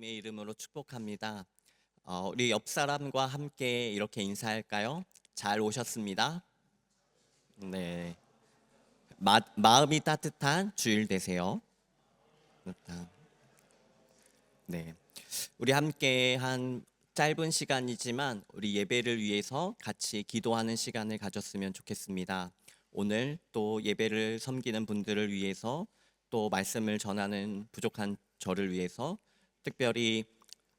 주님의 이름으로 축복합니다. 우리 옆 사람과 함께 이렇게 인사할까요? 잘 오셨습니다. 네, 마음이 따뜻한 주일 되세요. 네, 우리 함께 한 짧은 시간이지만 우리 예배를 위해서 같이 기도하는 시간을 가졌으면 좋겠습니다. 오늘 또 예배를 섬기는 분들을 위해서, 또 말씀을 전하는 부족한 저를 위해서, 특별히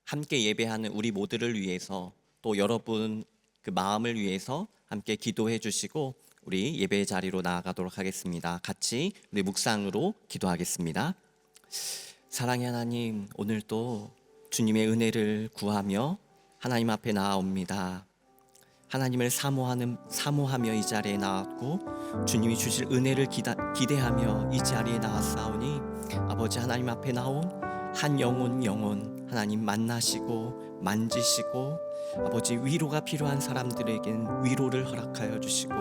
함께 예배하는 우리 모두를 위해서, 또 여러분 그 마음을 위해서 함께 기도해 주시고 우리 예배 자리로 나아가도록 하겠습니다. 같이 우리 묵상으로 기도하겠습니다. 사랑의 하나님, 오늘도 주님의 은혜를 구하며 하나님 앞에 나아옵니다. 하나님을 사모하며 이 자리에 나왔고, 주님이 주실 은혜를 기대하며 이 자리에 나왔사오니, 아버지 하나님 앞에 나온 한 영혼 하나님 만나시고 만지시고, 아버지 위로가 필요한 사람들에게는 위로를 허락하여 주시고,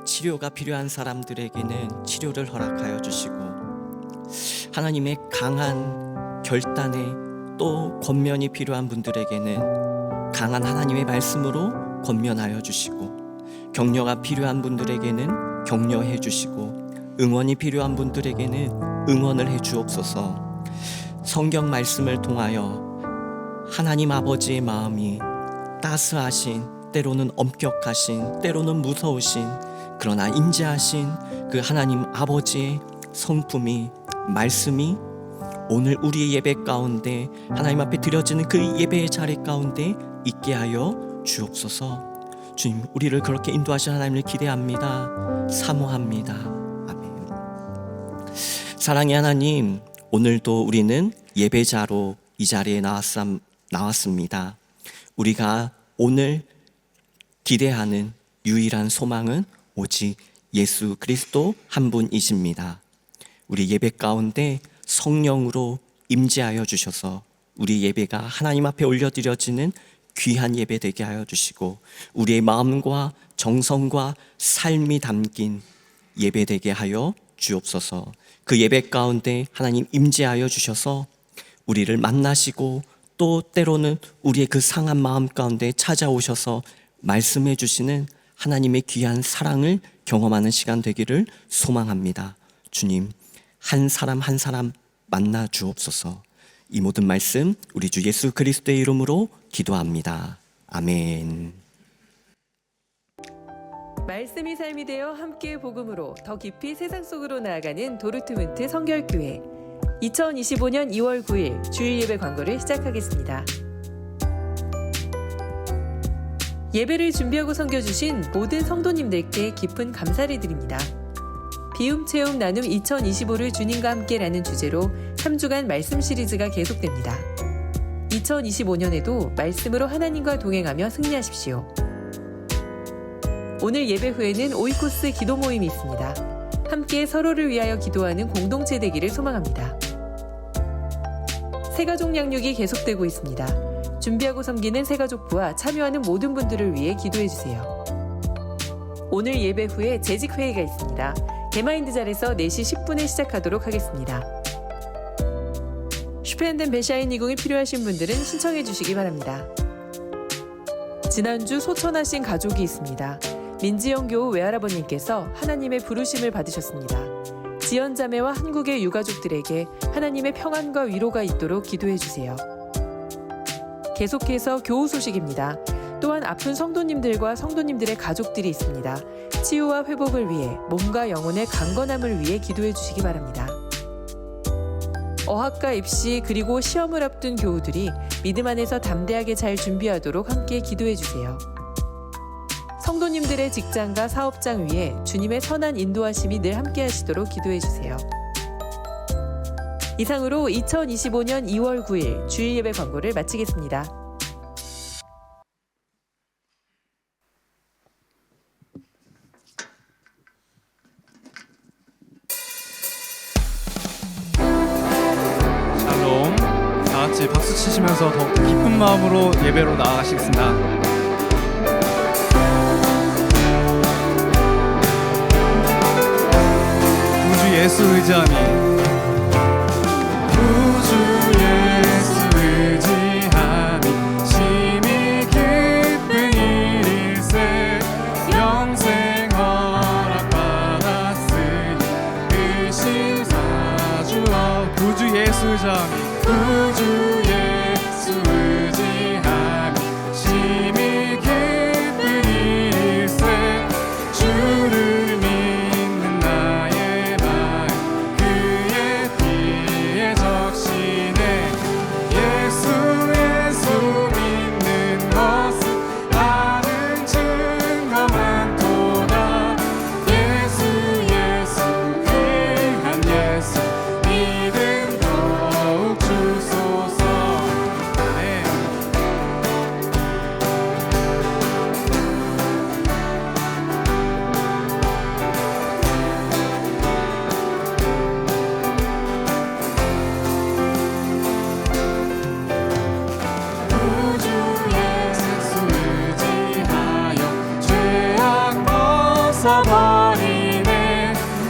치료가 필요한 사람들에게는 치료를 허락하여 주시고, 하나님의 강한 결단에 또 권면이 필요한 분들에게는 강한 하나님의 말씀으로 권면하여 주시고, 격려가 필요한 분들에게는 격려해 주시고, 응원이 필요한 분들에게는 응원을 해 주옵소서. 성경 말씀을 통하여 하나님 아버지의 마음이 따스하신, 때로는 엄격하신, 때로는 무서우신, 그러나 인자하신 그 하나님 아버지의 성품이, 말씀이 오늘 우리의 예배 가운데, 하나님 앞에 드려지는 그 예배의 자리 가운데 있게 하여 주옵소서. 주님, 우리를 그렇게 인도하신 하나님을 기대합니다. 사모합니다. 아멘. 사랑의 하나님, 오늘도 우리는 예배자로 이 자리에 나왔습니다. 우리가 오늘 기대하는 유일한 소망은 오직 예수 그리스도 한 분이십니다. 우리 예배 가운데 성령으로 임재하여 주셔서 우리 예배가 하나님 앞에 올려드려지는 귀한 예배 되게 하여 주시고, 우리의 마음과 정성과 삶이 담긴 예배 되게 하여 주옵소서. 그 예배 가운데 하나님 임재하여 주셔서 우리를 만나시고, 또 때로는 우리의 그 상한 마음 가운데 찾아오셔서 말씀해 주시는 하나님의 귀한 사랑을 경험하는 시간 되기를 소망합니다. 주님, 한 사람 한 사람 만나 주옵소서. 이 모든 말씀 우리 주 예수 그리스도의 이름으로 기도합니다. 아멘. 말씀이 삶이 되어 함께 복음으로 더 깊이 세상 속으로 나아가는 도르트문트 성결교회, 2025년 2월 9일 주일 예배 광고를 시작하겠습니다. 예배를 준비하고 섬겨주신 모든 성도님들께 깊은 감사를 드립니다. 비움 체험 나눔 2025를 주님과 함께라는 주제로 3주간 말씀 시리즈가 계속됩니다. 2025년에도 말씀으로 하나님과 동행하며 승리하십시오. 오늘 예배 후에는 오이코스 기도 모임이 있습니다. 함께 서로를 위하여 기도하는 공동체 되기를 소망합니다. 새가족 양육이 계속되고 있습니다. 준비하고 섬기는 새가족부와 참여하는 모든 분들을 위해 기도해주세요. 오늘 예배 후에 재직회의가 있습니다. 대마인드잘에서 4시 10분에 시작하도록 하겠습니다. 슈페앤덴 베샤인 20이 필요하신 분들은 신청해 주시기 바랍니다. 지난주 소천하신 가족이 있습니다. 민지영 교우 외할아버님께서 하나님의 부르심을 받으셨습니다. 지연자매와 한국의 유가족들에게 하나님의 평안과 위로가 있도록 기도해 주세요. 계속해서 교우 소식입니다. 또한 아픈 성도님들과 성도님들의 가족들이 있습니다. 치유와 회복을 위해, 몸과 영혼의 강건함을 위해 기도해 주시기 바랍니다. 어학과 입시 그리고 시험을 앞둔 교우들이 믿음 안에서 담대하게 잘 준비하도록 함께 기도해 주세요. 성도님들의 직장과 사업장 위에 주님의 선한 인도하심이 늘 함께 하시도록 기도해 주세요. 이상으로 2025년 2월 9일 주일 예배 광고를 마치겠습니다. 샬롬. 다 같이 박수 치시면서 더 기쁜 마음으로 예배로 나아가시겠습니다. 구주 예수 의지하니, 구주 예수 구주 예수 의지하며 심히 기쁜 일세 주를 믿는 나의 마음 그의 피에 적시네 예수 믿는 것은 아는 증거 많도다 예수 귀한 예수 믿음 더욱 주소서 네. 구주 예수 의지하여 죄악 벗어버리네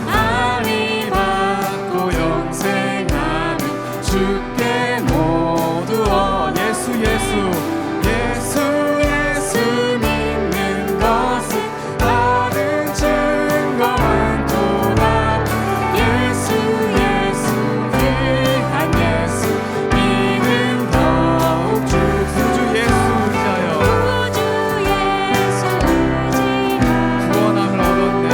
아리 받고 영생하는 주께 모두 예수 믿는 것은 아는 증거 많도다 예수 귀한 예수 믿음 더욱 주 구주 예수 의지하여 구원함을 얻었네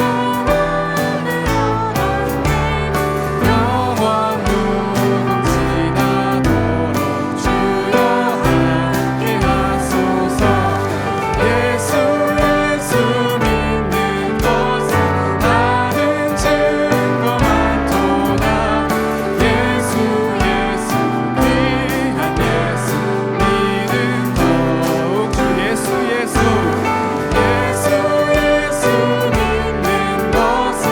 영원 무궁지나도록 주여 함께 하소서 예수 믿는 것은 아는 증거 많도다 예수 귀한 예수 믿음 더욱 주 예수 믿는 것은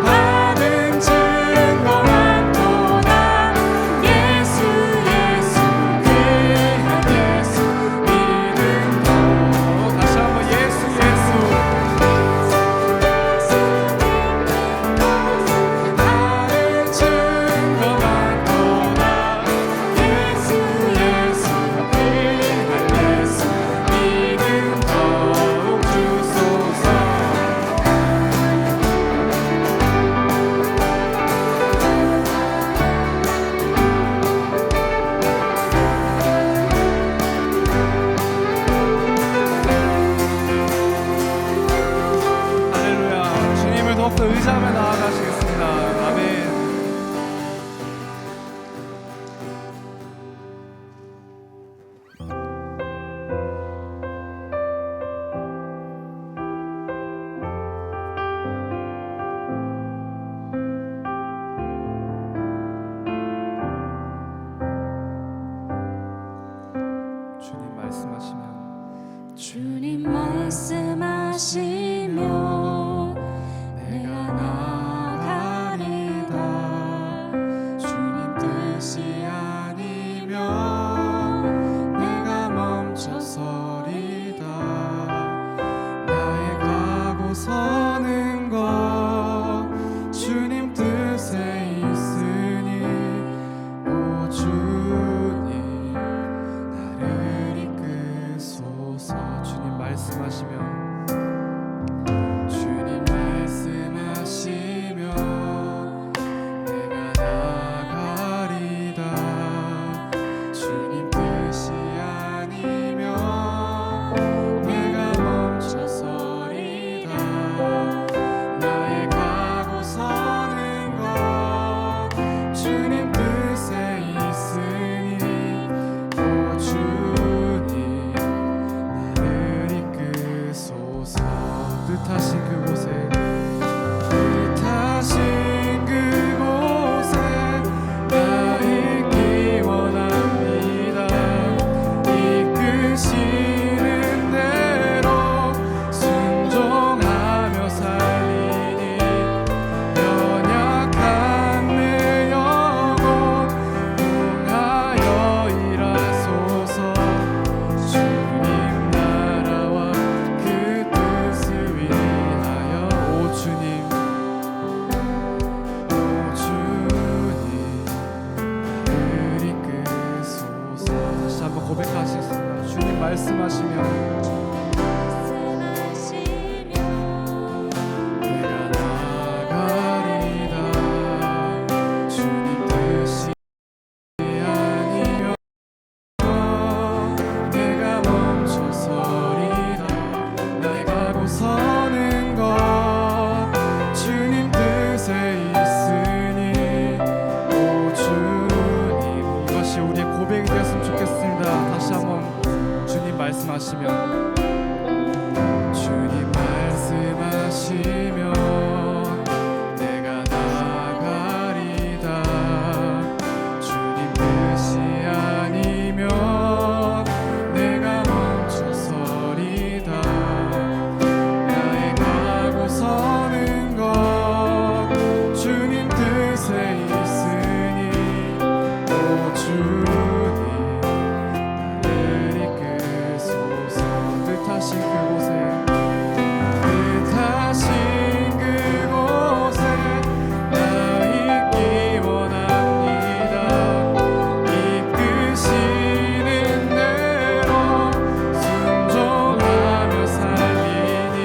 아는 증거 많도다 예수 귀한 예수 믿음 더욱 다시 한번 예수 아는 증거 많도다 예수 귀한 예수 믿음 더욱 주소서 할렐루야 주님을 더욱더 의지하며 나아가시겠습니다 아멘 주님 말씀하시면 주님 말씀하시며 내가 나가리다 주님 뜻이 아니면 내가 멈춰서리다 나의 가고 서는 것 주님 뜻에 있으니 오 주님 나를 이끄소서 주님 말씀하시면 내가 나가리다 주님 뜻이 아니면 내가 멈춰서리다 나의 가고 서는 것 주님 뜻에 있으니 오 주님 나를 이끄소서 뜻하신 그곳에 나 있기 원합니다 이끄시는 대로 순종하며 살리니 연약한 내 영혼 용하여 일하소서 주님 나라와 그 뜻을 위하여 오 주님 다시 한번 고백하시겠습니다. 주님 말씀하시면 내가 나가리다 주님 뜻이 아니면 고백이 되었으면 좋겠습니다. 다시 한번 주님 말씀하시면 주님 말씀하시면 내가 나가리다. 주님 뜻이 아니면 내가 멈춰서리다. 나의 가고 서는 것 주님 뜻에 있으니 오 주님 나를 이끄소서. 뜻하신 그곳에 나 있기 원합니다. 이끄시는 대로 순종하며 살리니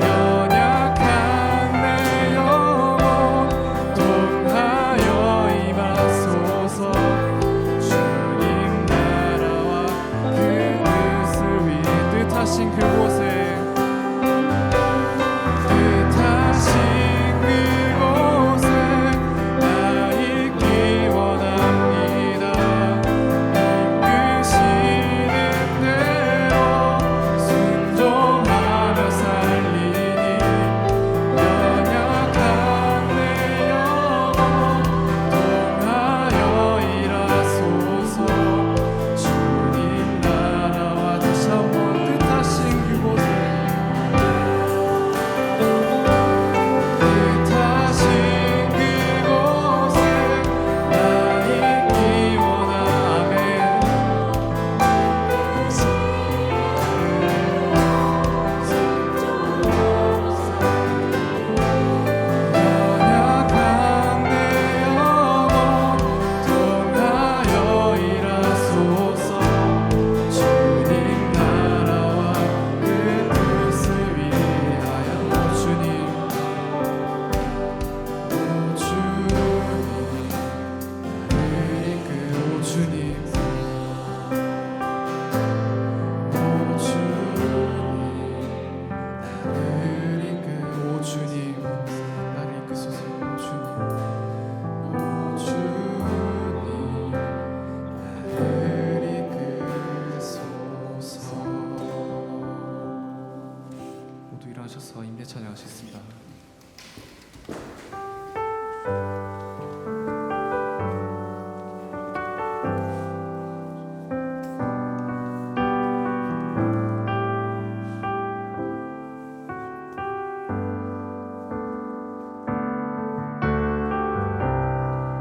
연약한 내 영혼 동하여 임하소서. 주님 나라와 그 뜻을 위해 뜻하신 그곳에 나 있기 원합니다. 이끄시는 대로 순종하며 살리니 연약한 내 영혼 동하여 일하소서. 주님 나라와 다시 한번 뜻하신 그곳에 나 있기 원하네. 연약한 내 영혼 동하여 일하소서. 주님 나라와 그 뜻을 위하여 오 주님 나를 이끌어 주님 나를 이끌어 주님 나를 이끄소서. 오 주님 나를 이끄소서. 모두 일어나셔서 임대 찬양하시겠습니다.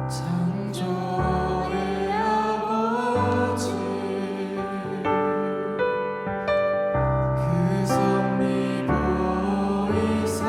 창조의 아버지 그 섭리 보이사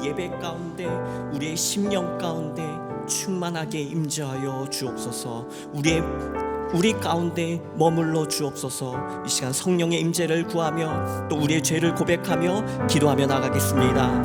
예배 가운데 우리의 심령 가운데 충만하게 임재하여 주옵소서. 우리 가운데 머물러 주옵소서. 이 시간 성령의 임재를 구하며 또 우리의 죄를 고백하며 기도하며 나가겠습니다.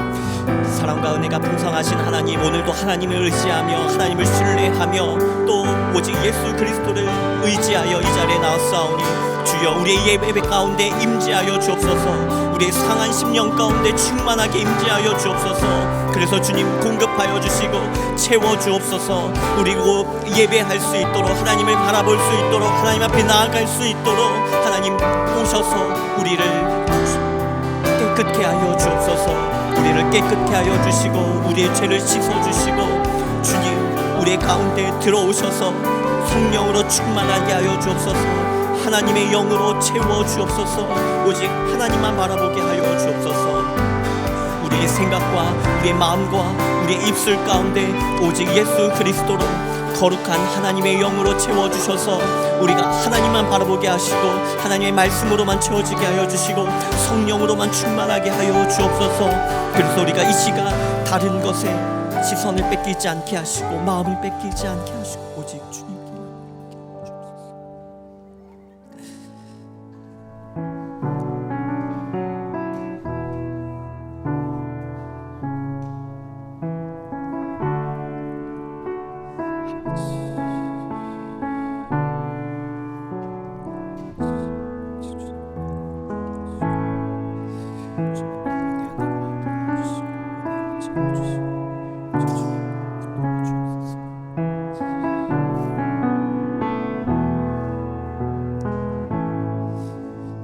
사랑과 은혜가 풍성하신 하나님, 오늘도 하나님을 의지하며 하나님을 신뢰하며 또 오직 예수 그리스도를 의지하여 이 자리에 나왔사오니 주여 우리의 예배 가운데 임재하여 주옵소서. 우리의 상한 심령 가운데 충만하게 임재하여 주옵소서. 그래서 주님 공급하여 주시고 채워 주옵소서. 그리고 예배할 수 있도록 하나님을 바라볼 수 있도록 하나님 앞에 나아갈 수 있도록 하나님 오셔서 우리를 깨끗게 하여 주옵소서. 우리를 깨끗게 하여 주시고 우리의 죄를 씻어 주시고 주님 우리의 가운데 들어오셔서 성령으로 충만하게 하여 주옵소서. 하나님의 영으로 채워 주옵소서. 오직 하나님만 바라보게 하여 주옵소서. 우리의 생각과 우리의 마음과 우리의 입술 가운데 오직 예수 그리스도로 거룩한 하나님의 영으로 채워주셔서 우리가 하나님만 바라보게 하시고 하나님의 말씀으로만 채워지게 하여 주시고 성령으로만 충만하게 하여 주옵소서. 그래서 우리가 이 시간 다른 것에 시선을 뺏기지 않게 하시고 마음을 뺏기지 않게 하시고 오직 주님께만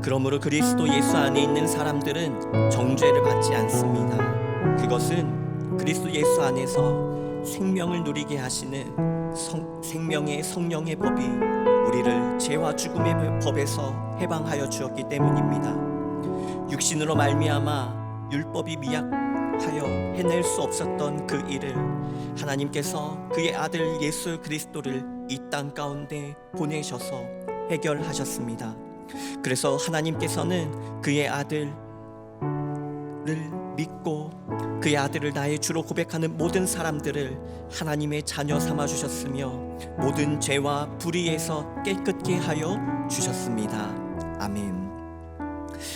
그러므로 그리스도 예수 안에 있는 사람들은 정죄를 받지 않습니다. 그것은 그리스도 예수 안에서 생명을 누리게 하시는 생명의 성령의 법이 우리를 죄와 죽음의 법에서 해방하여 주었기 때문입니다. 육신으로 말미암아 율법이 미약하여 해낼 수 없었던 그 일을 하나님께서 그의 아들 예수 그리스도를 이 땅 가운데 보내셔서 해결하셨습니다. 그래서 하나님께서는 그의 아들을 믿고 그의 아들을 나의 주로 고백하는 모든 사람들을 하나님의 자녀 삼아 주셨으며 모든 죄와 불의에서 깨끗게 하여 주셨습니다. 아멘.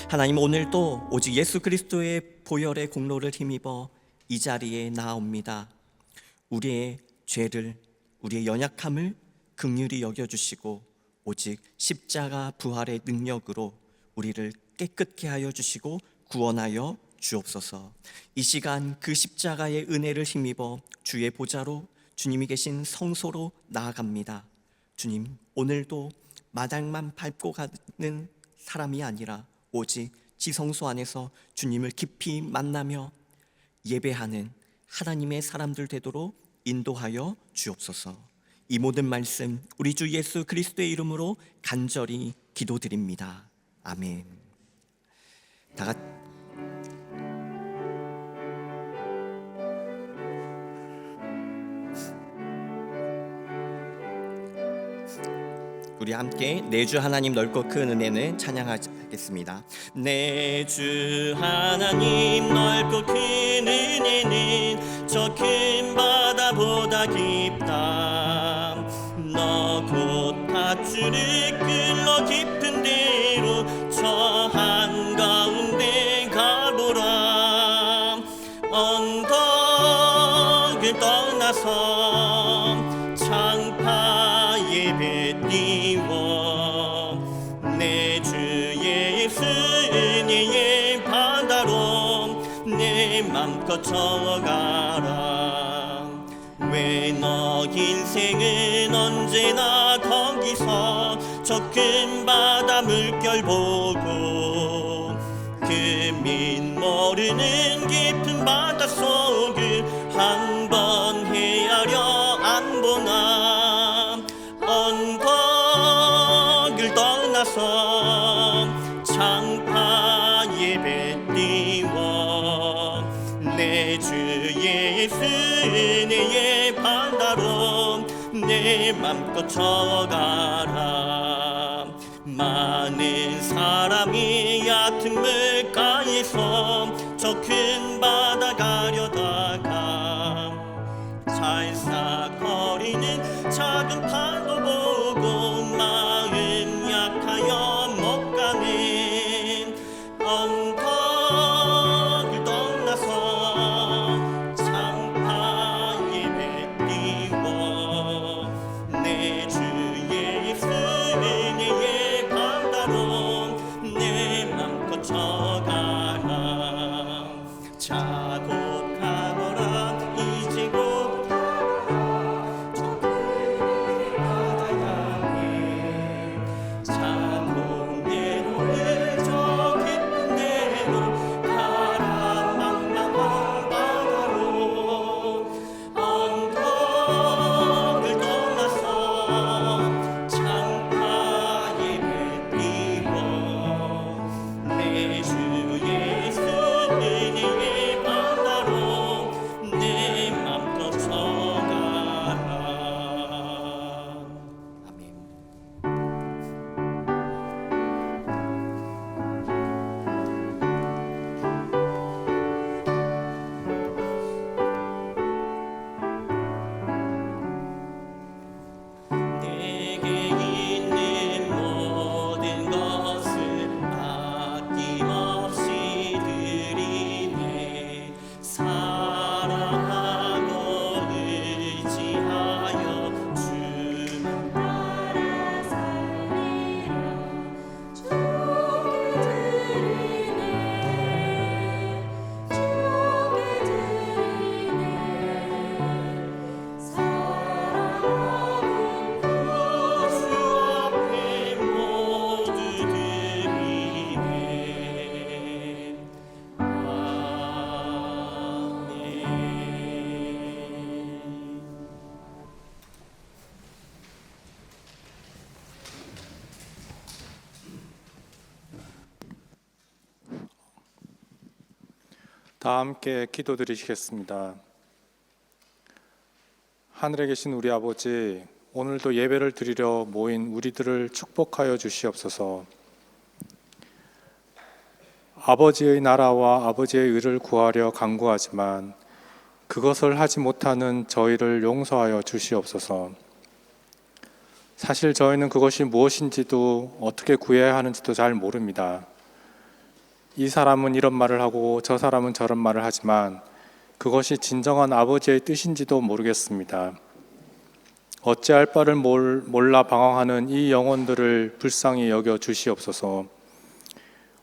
하나님 오늘도 오직 예수 그리스도의 보혈의 공로를 힘입어 이 자리에 나옵니다. 우리의 죄를 우리의 연약함을 긍휼히 여겨주시고 오직 십자가 부활의 능력으로 우리를 깨끗게 하여 주시고 구원하여 주옵소서. 이 시간 그 십자가의 은혜를 힘입어 주의 보좌로 주님이 계신 성소로 나아갑니다. 주님 오늘도 마당만 밟고 가는 사람이 아니라 오직 지성소 안에서 주님을 깊이 만나며 예배하는 하나님의 사람들 되도록 인도하여 주옵소서. 이 모든 말씀 우리 주 예수 그리스도의 이름으로 간절히 기도드립니다. 아멘. 다 같이 우리 함께 내 주 하나님 넓고 큰 은혜는 찬양하겠습니다. 내 주 하나님 넓고 큰 은혜는 저 큰 바다보다 깊다. 너 곧 밧줄을 끌러 깊은 데로 저 한가운데 가보라. 언덕을 떠나서 창파 예배 띄워 내 주 예수 은혜의 바다로 내 맘껏 저어가라. 왜 너 인생은 언제나 거기서 저 큰 바다 물결 보고 그 밑 모르는 깊은 바닷속을 한 번 헤아려 안 보나. 언덕을 떠나서 창파 예배 띄워 내 주 예수 은혜의 바다로 내 맘껏 저어가라. 많은 사람이 얕은 물가에서 저 큰 바다 가려다 자곡하노라 이지고 저 푸른 바다 향해 자곡 내로를 저 깊은 데로 가라 망망한 바다로 언덕을 떠나서 창파에 배 띄워 내 주 예수 은혜의 바다로 내 맘껏 서가라. 아멘. 내게 있는 모든 것을 아낌없이 드리네. 사랑하고 의지하여 주만 따라 살리라. 주께 드리네. 주께 드리네. 사랑하고 주 앞에 모두 드리네. 아멘. 다 함께 기도드리시겠습니다. 하늘에 계신 우리 아버지, 오늘도 예배를 드리려 모인 우리들을 축복하여 주시옵소서. 아버지의 나라와 아버지의 의를 구하려 간구하지만 그것을 하지 못하는 저희를 용서하여 주시옵소서. 사실 저희는 그것이 무엇인지도 어떻게 구해야 하는지도 잘 모릅니다. 이 사람은 이런 말을 하고 저 사람은 저런 말을 하지만 그것이 진정한 아버지의 뜻인지도 모르겠습니다. 어찌할 바를 몰라 방황하는 이 영혼들을 불쌍히 여겨 주시옵소서.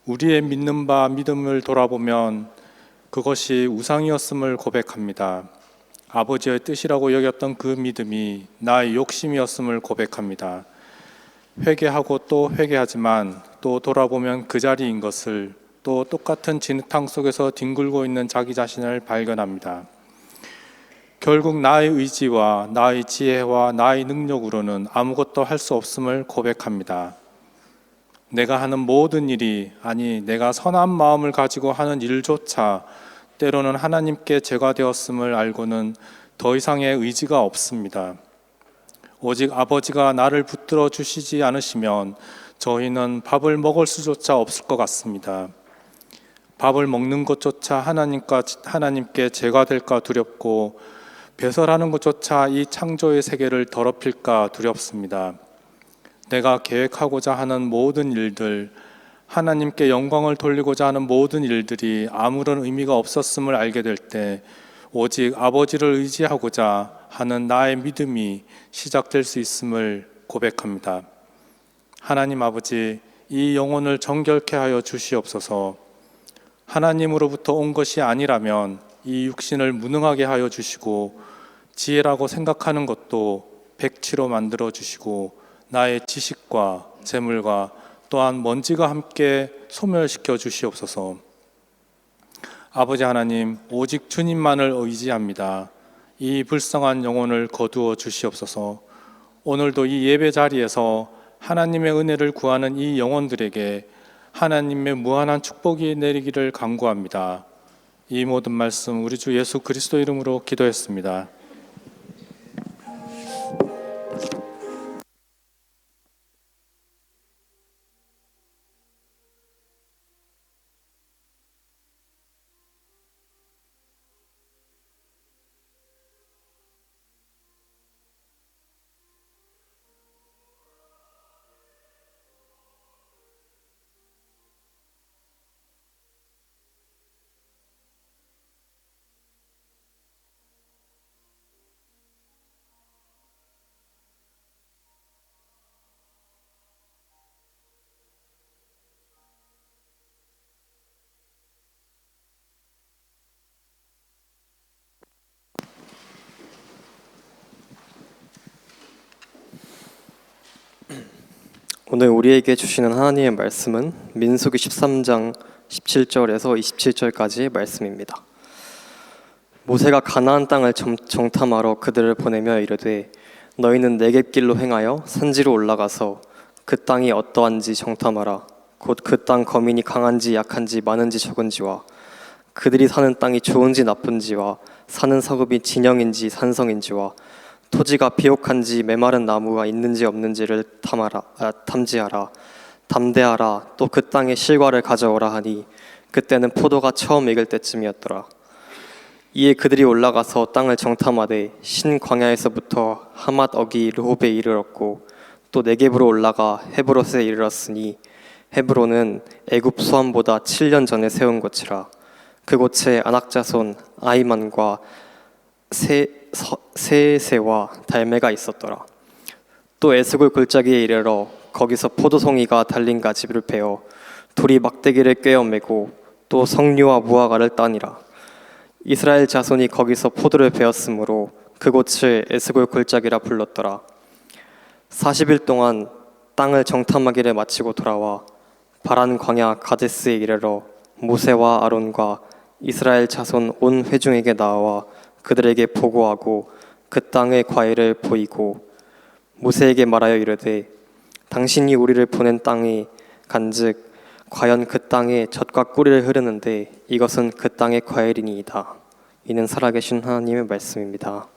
우리의 믿는 바 믿음을 돌아보면 그것이 우상이었음을 고백합니다. 아버지의 뜻이라고 여겼던 그 믿음이 나의 욕심이었음을 고백합니다. 회개하고 또 회개하지만 또 돌아보면 그 자리인 것을, 또 똑같은 진흙탕 속에서 뒹굴고 있는 자기 자신을 발견합니다. 결국 나의 의지와 나의 지혜와 나의 능력으로는 아무것도 할 수 없음을 고백합니다. 내가 하는 모든 일이, 아니 내가 선한 마음을 가지고 하는 일조차 때로는 하나님께 죄가 되었음을 알고는 더 이상의 의지가 없습니다. 오직 아버지가 나를 붙들어 주시지 않으시면 저희는 밥을 먹을 수조차 없을 것 같습니다. 밥을 먹는 것조차 하나님께 죄가 될까 두렵고, 배설하는 것조차 이 창조의 세계를 더럽힐까 두렵습니다. 내가 계획하고자 하는 모든 일들, 하나님께 영광을 돌리고자 하는 모든 일들이 아무런 의미가 없었음을 알게 될 때 오직 아버지를 의지하고자 하는 나의 믿음이 시작될 수 있음을 고백합니다. 하나님 아버지, 이 영혼을 정결케 하여 주시옵소서. 하나님으로부터 온 것이 아니라면 이 육신을 무능하게 하여 주시고, 지혜라고 생각하는 것도 백치로 만들어 주시고, 나의 지식과 재물과 또한 먼지가 함께 소멸시켜 주시옵소서. 아버지 하나님, 오직 주님만을 의지합니다. 이 불쌍한 영혼을 거두어 주시옵소서. 오늘도 이 예배 자리에서 하나님의 은혜를 구하는 이 영혼들에게 하나님의 무한한 축복이 내리기를 간구합니다. 이 모든 말씀 우리 주 예수 그리스도 이름으로 기도했습니다. 오늘 우리에게 주시는 하나님의 말씀은 민수기 13장 17절에서 27절까지의 말씀입니다. 모세가 가나안 땅을 정탐하러 그들을 보내며 이르되 너희는 네겝길로 행하여 산지로 올라가서 그 땅이 어떠한지 정탐하라. 곧 그 땅 거민이 강한지 약한지 많은지 적은지와 그들이 사는 땅이 좋은지 나쁜지와 사는 서급이 진영인지 산성인지와 토지가 비옥한지 메마른 나무가 있는지 없는지를 탐지하라. 담대하라. 또 그 땅의 실과를 가져오라 하니 그때는 포도가 처음 익을 때쯤이었더라. 이에 그들이 올라가서 땅을 정탐하되 신 광야에서부터 하맛 어기 르홉에 이르렀고 또 네겝으로 올라가 헤브롯에 이르렀으니 헤브론은 애굽 수함보다 7년 전에 세운 곳이라. 그곳에 아낙 자손 아이만과 세세와 달메가 있었더라. 또 에스골 골짜기에 이르러 거기서 포도송이가 달린 가지를 베어 둘이 막대기를 꿰어 매고 또 석류와 무화과를 따니라. 이스라엘 자손이 거기서 포도를 베었으므로 그곳을 에스골 골짜기라 불렀더라. 40일 동안 땅을 정탐하기를 마치고 돌아와 바란 광야 가데스에 이르러 모세와 아론과 이스라엘 자손 온 회중에게 나와 그들에게 보고하고 그 땅의 과일을 보이고 모세에게 말하여 이르되 당신이 우리를 보낸 땅이 간즉 과연 그 땅에 젖과 꿀을 흐르는데 이것은 그 땅의 과일이니이다. 이는 살아계신 하나님의 말씀입니다.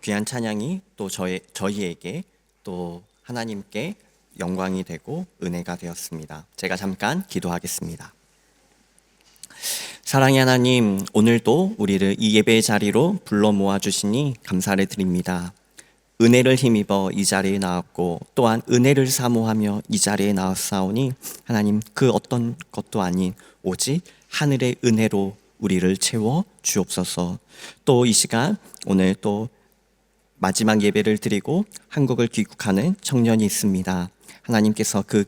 귀한 찬양이 또 저희에게 또 하나님께 영광이 되고 은혜가 되었습니다. 제가 잠깐 기도하겠습니다. 사랑의 하나님, 오늘도 우리를 이 예배의 자리로 불러 모아 주시니 감사를 드립니다. 은혜를 힘입어 이 자리에 나왔고 또한 은혜를 사모하며 이 자리에 나왔사오니 하나님, 그 어떤 것도 아닌 오직 하늘의 은혜로 우리를 채워 주옵소서. 또 이 시간 오늘 또 마지막 예배를 드리고 한국을 귀국하는 청년이 있습니다. 하나님께서 그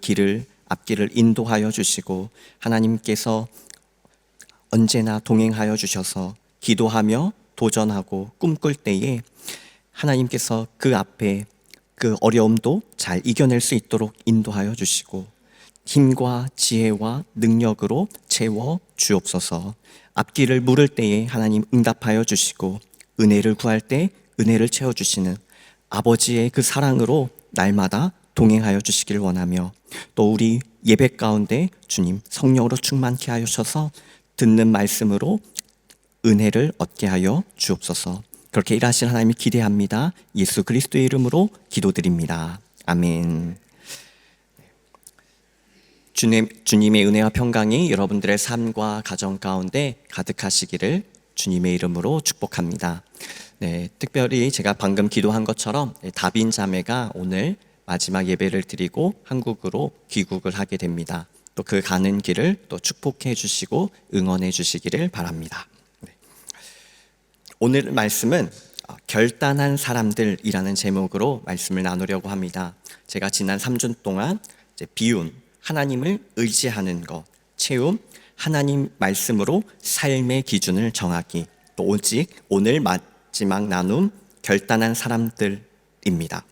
앞길을 인도하여 주시고 하나님께서 언제나 동행하여 주셔서 기도하며 도전하고 꿈꿀 때에 하나님께서 그 앞에 그 어려움도 잘 이겨낼 수 있도록 인도하여 주시고 힘과 지혜와 능력으로 채워 주옵소서. 앞길을 물을 때에 하나님 응답하여 주시고 은혜를 구할 때 은혜를 채워주시는 아버지의 그 사랑으로 날마다 동행하여 주시길 원하며 또 우리 예배 가운데 주님 성령으로 충만케 하셔서 듣는 말씀으로 은혜를 얻게 하여 주옵소서. 그렇게 일하실 하나님을 기대합니다. 예수 그리스도의 이름으로 기도드립니다. 아멘. 주님의 은혜와 평강이 여러분들의 삶과 가정 가운데 가득하시기를 주님의 이름으로 축복합니다. 네, 특별히 제가 방금 기도한 것처럼 다빈 자매가 오늘 마지막 예배를 드리고 한국으로 귀국을 하게 됩니다. 또 그 가는 길을 또 축복해 주시고 응원해 주시기를 바랍니다. 네. 오늘 말씀은 결단한 사람들이라는 제목으로 말씀을 나누려고 합니다. 제가 지난 3주 동안 비움, 하나님을 의지하는 것, 채움, 하나님 말씀으로 삶의 기준을 정하기, 또 오직 오늘 마지막 나눔, 결단한 사람들입니다.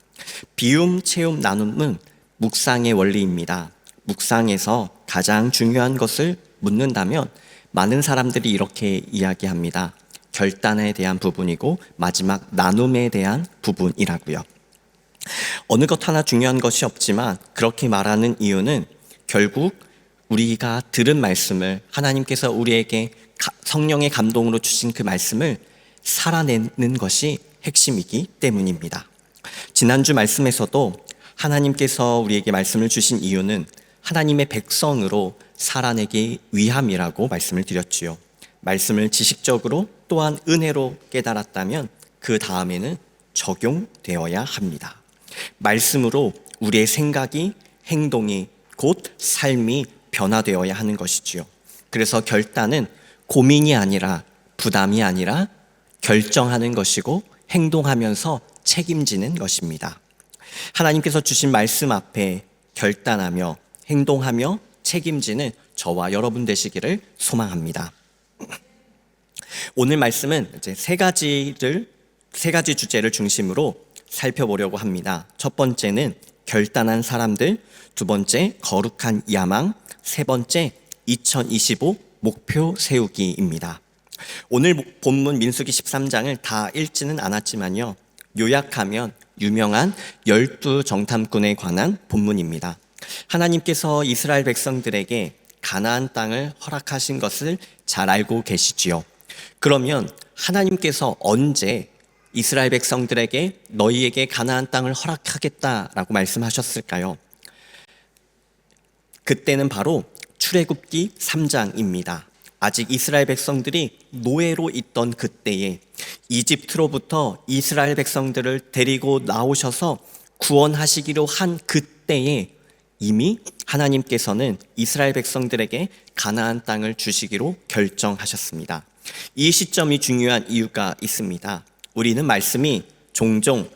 비움, 채움, 나눔은 묵상의 원리입니다. 묵상에서 가장 중요한 것을 묻는다면 많은 사람들이 이렇게 이야기합니다. 결단에 대한 부분이고 마지막 나눔에 대한 부분이라고요. 어느 것 하나 중요한 것이 없지만 그렇게 말하는 이유는 결국 우리가 들은 말씀을 하나님께서 우리에게 성령의 감동으로 주신 그 말씀을 살아내는 것이 핵심이기 때문입니다. 지난주 말씀에서도 하나님께서 우리에게 말씀을 주신 이유는 하나님의 백성으로 살아내기 위함이라고 말씀을 드렸지요. 말씀을 지식적으로 또한 은혜로 깨달았다면 그 다음에는 적용되어야 합니다. 말씀으로 우리의 생각이, 행동이, 곧 삶이 변화되어야 하는 것이지요. 그래서 결단은 고민이 아니라 부담이 아니라 결정하는 것이고 행동하면서 책임지는 것입니다. 하나님께서 주신 말씀 앞에 결단하며 행동하며 책임지는 저와 여러분 되시기를 소망합니다. 오늘 말씀은 이제 세 가지 주제를 중심으로 살펴보려고 합니다. 첫 번째는 결단한 사람들, 두 번째 거룩한 야망, 세 번째 2025 목표 세우기입니다. 오늘 본문 민수기 13장을 다 읽지는 않았지만요, 요약하면 유명한 12정탐꾼에 관한 본문입니다. 하나님께서 이스라엘 백성들에게 가나안 땅을 허락하신 것을 잘 알고 계시지요. 그러면 하나님께서 언제 이스라엘 백성들에게 너희에게 가나안 땅을 허락하겠다라고 말씀하셨을까요? 그때는 바로 출애굽기 3장입니다. 아직 이스라엘 백성들이 노예로 있던 그때에 이집트로부터 이스라엘 백성들을 데리고 나오셔서 구원하시기로 한 그때에 이미 하나님께서는 이스라엘 백성들에게 가나안 땅을 주시기로 결정하셨습니다. 이 시점이 중요한 이유가 있습니다. 우리는 말씀이 종종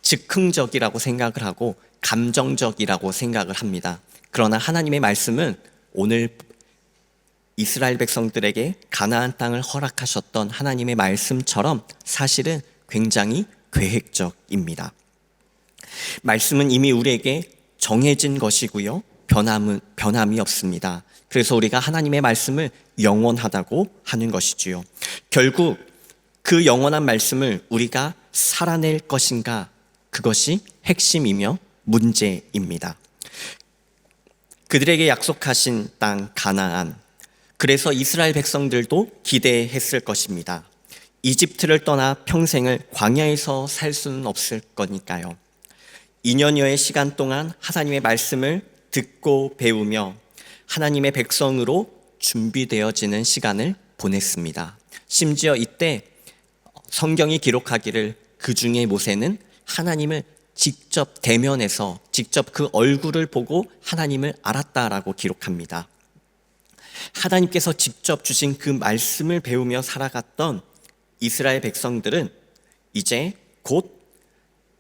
즉흥적이라고 생각을 하고 감정적이라고 생각을 합니다. 그러나 하나님의 말씀은 오늘 이스라엘 백성들에게 가나안 땅을 허락하셨던 하나님의 말씀처럼 사실은 굉장히 계획적입니다. 말씀은 이미 우리에게 정해진 것이고요, 변함이 없습니다. 그래서 우리가 하나님의 말씀을 영원하다고 하는 것이지요. 결국 그 영원한 말씀을 우리가 살아낼 것인가, 그것이 핵심이며 문제입니다. 그들에게 약속하신 땅 가나안, 그래서 이스라엘 백성들도 기대했을 것입니다. 이집트를 떠나 평생을 광야에서 살 수는 없을 거니까요. 2년여의 시간 동안 하나님의 말씀을 듣고 배우며 하나님의 백성으로 준비되어지는 시간을 보냈습니다. 심지어 이때 성경이 기록하기를 그 중에 모세는 하나님을 직접 대면해서 직접 그 얼굴을 보고 하나님을 알았다라고 기록합니다. 하나님께서 직접 주신 그 말씀을 배우며 살아갔던 이스라엘 백성들은 이제 곧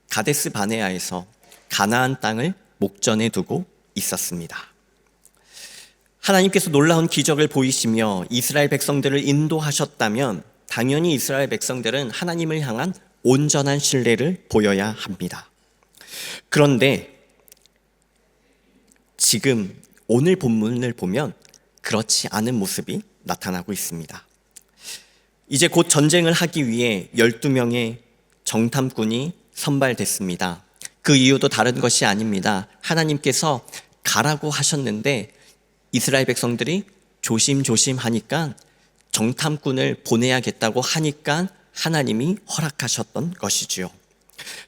가데스 바네아에서 가나안 땅을 목전에 두고 있었습니다. 하나님께서 놀라운 기적을 보이시며 이스라엘 백성들을 인도하셨다면 당연히 이스라엘 백성들은 하나님을 향한 온전한 신뢰를 보여야 합니다. 그런데 지금 오늘 본문을 보면 그렇지 않은 모습이 나타나고 있습니다. 이제 곧 전쟁을 하기 위해 12명의 정탐꾼이 선발됐습니다. 그 이유도 다른 것이 아닙니다. 하나님께서 가라고 하셨는데 이스라엘 백성들이 조심조심 하니까 정탐꾼을 보내야겠다고 하니까 하나님이 허락하셨던 것이지요.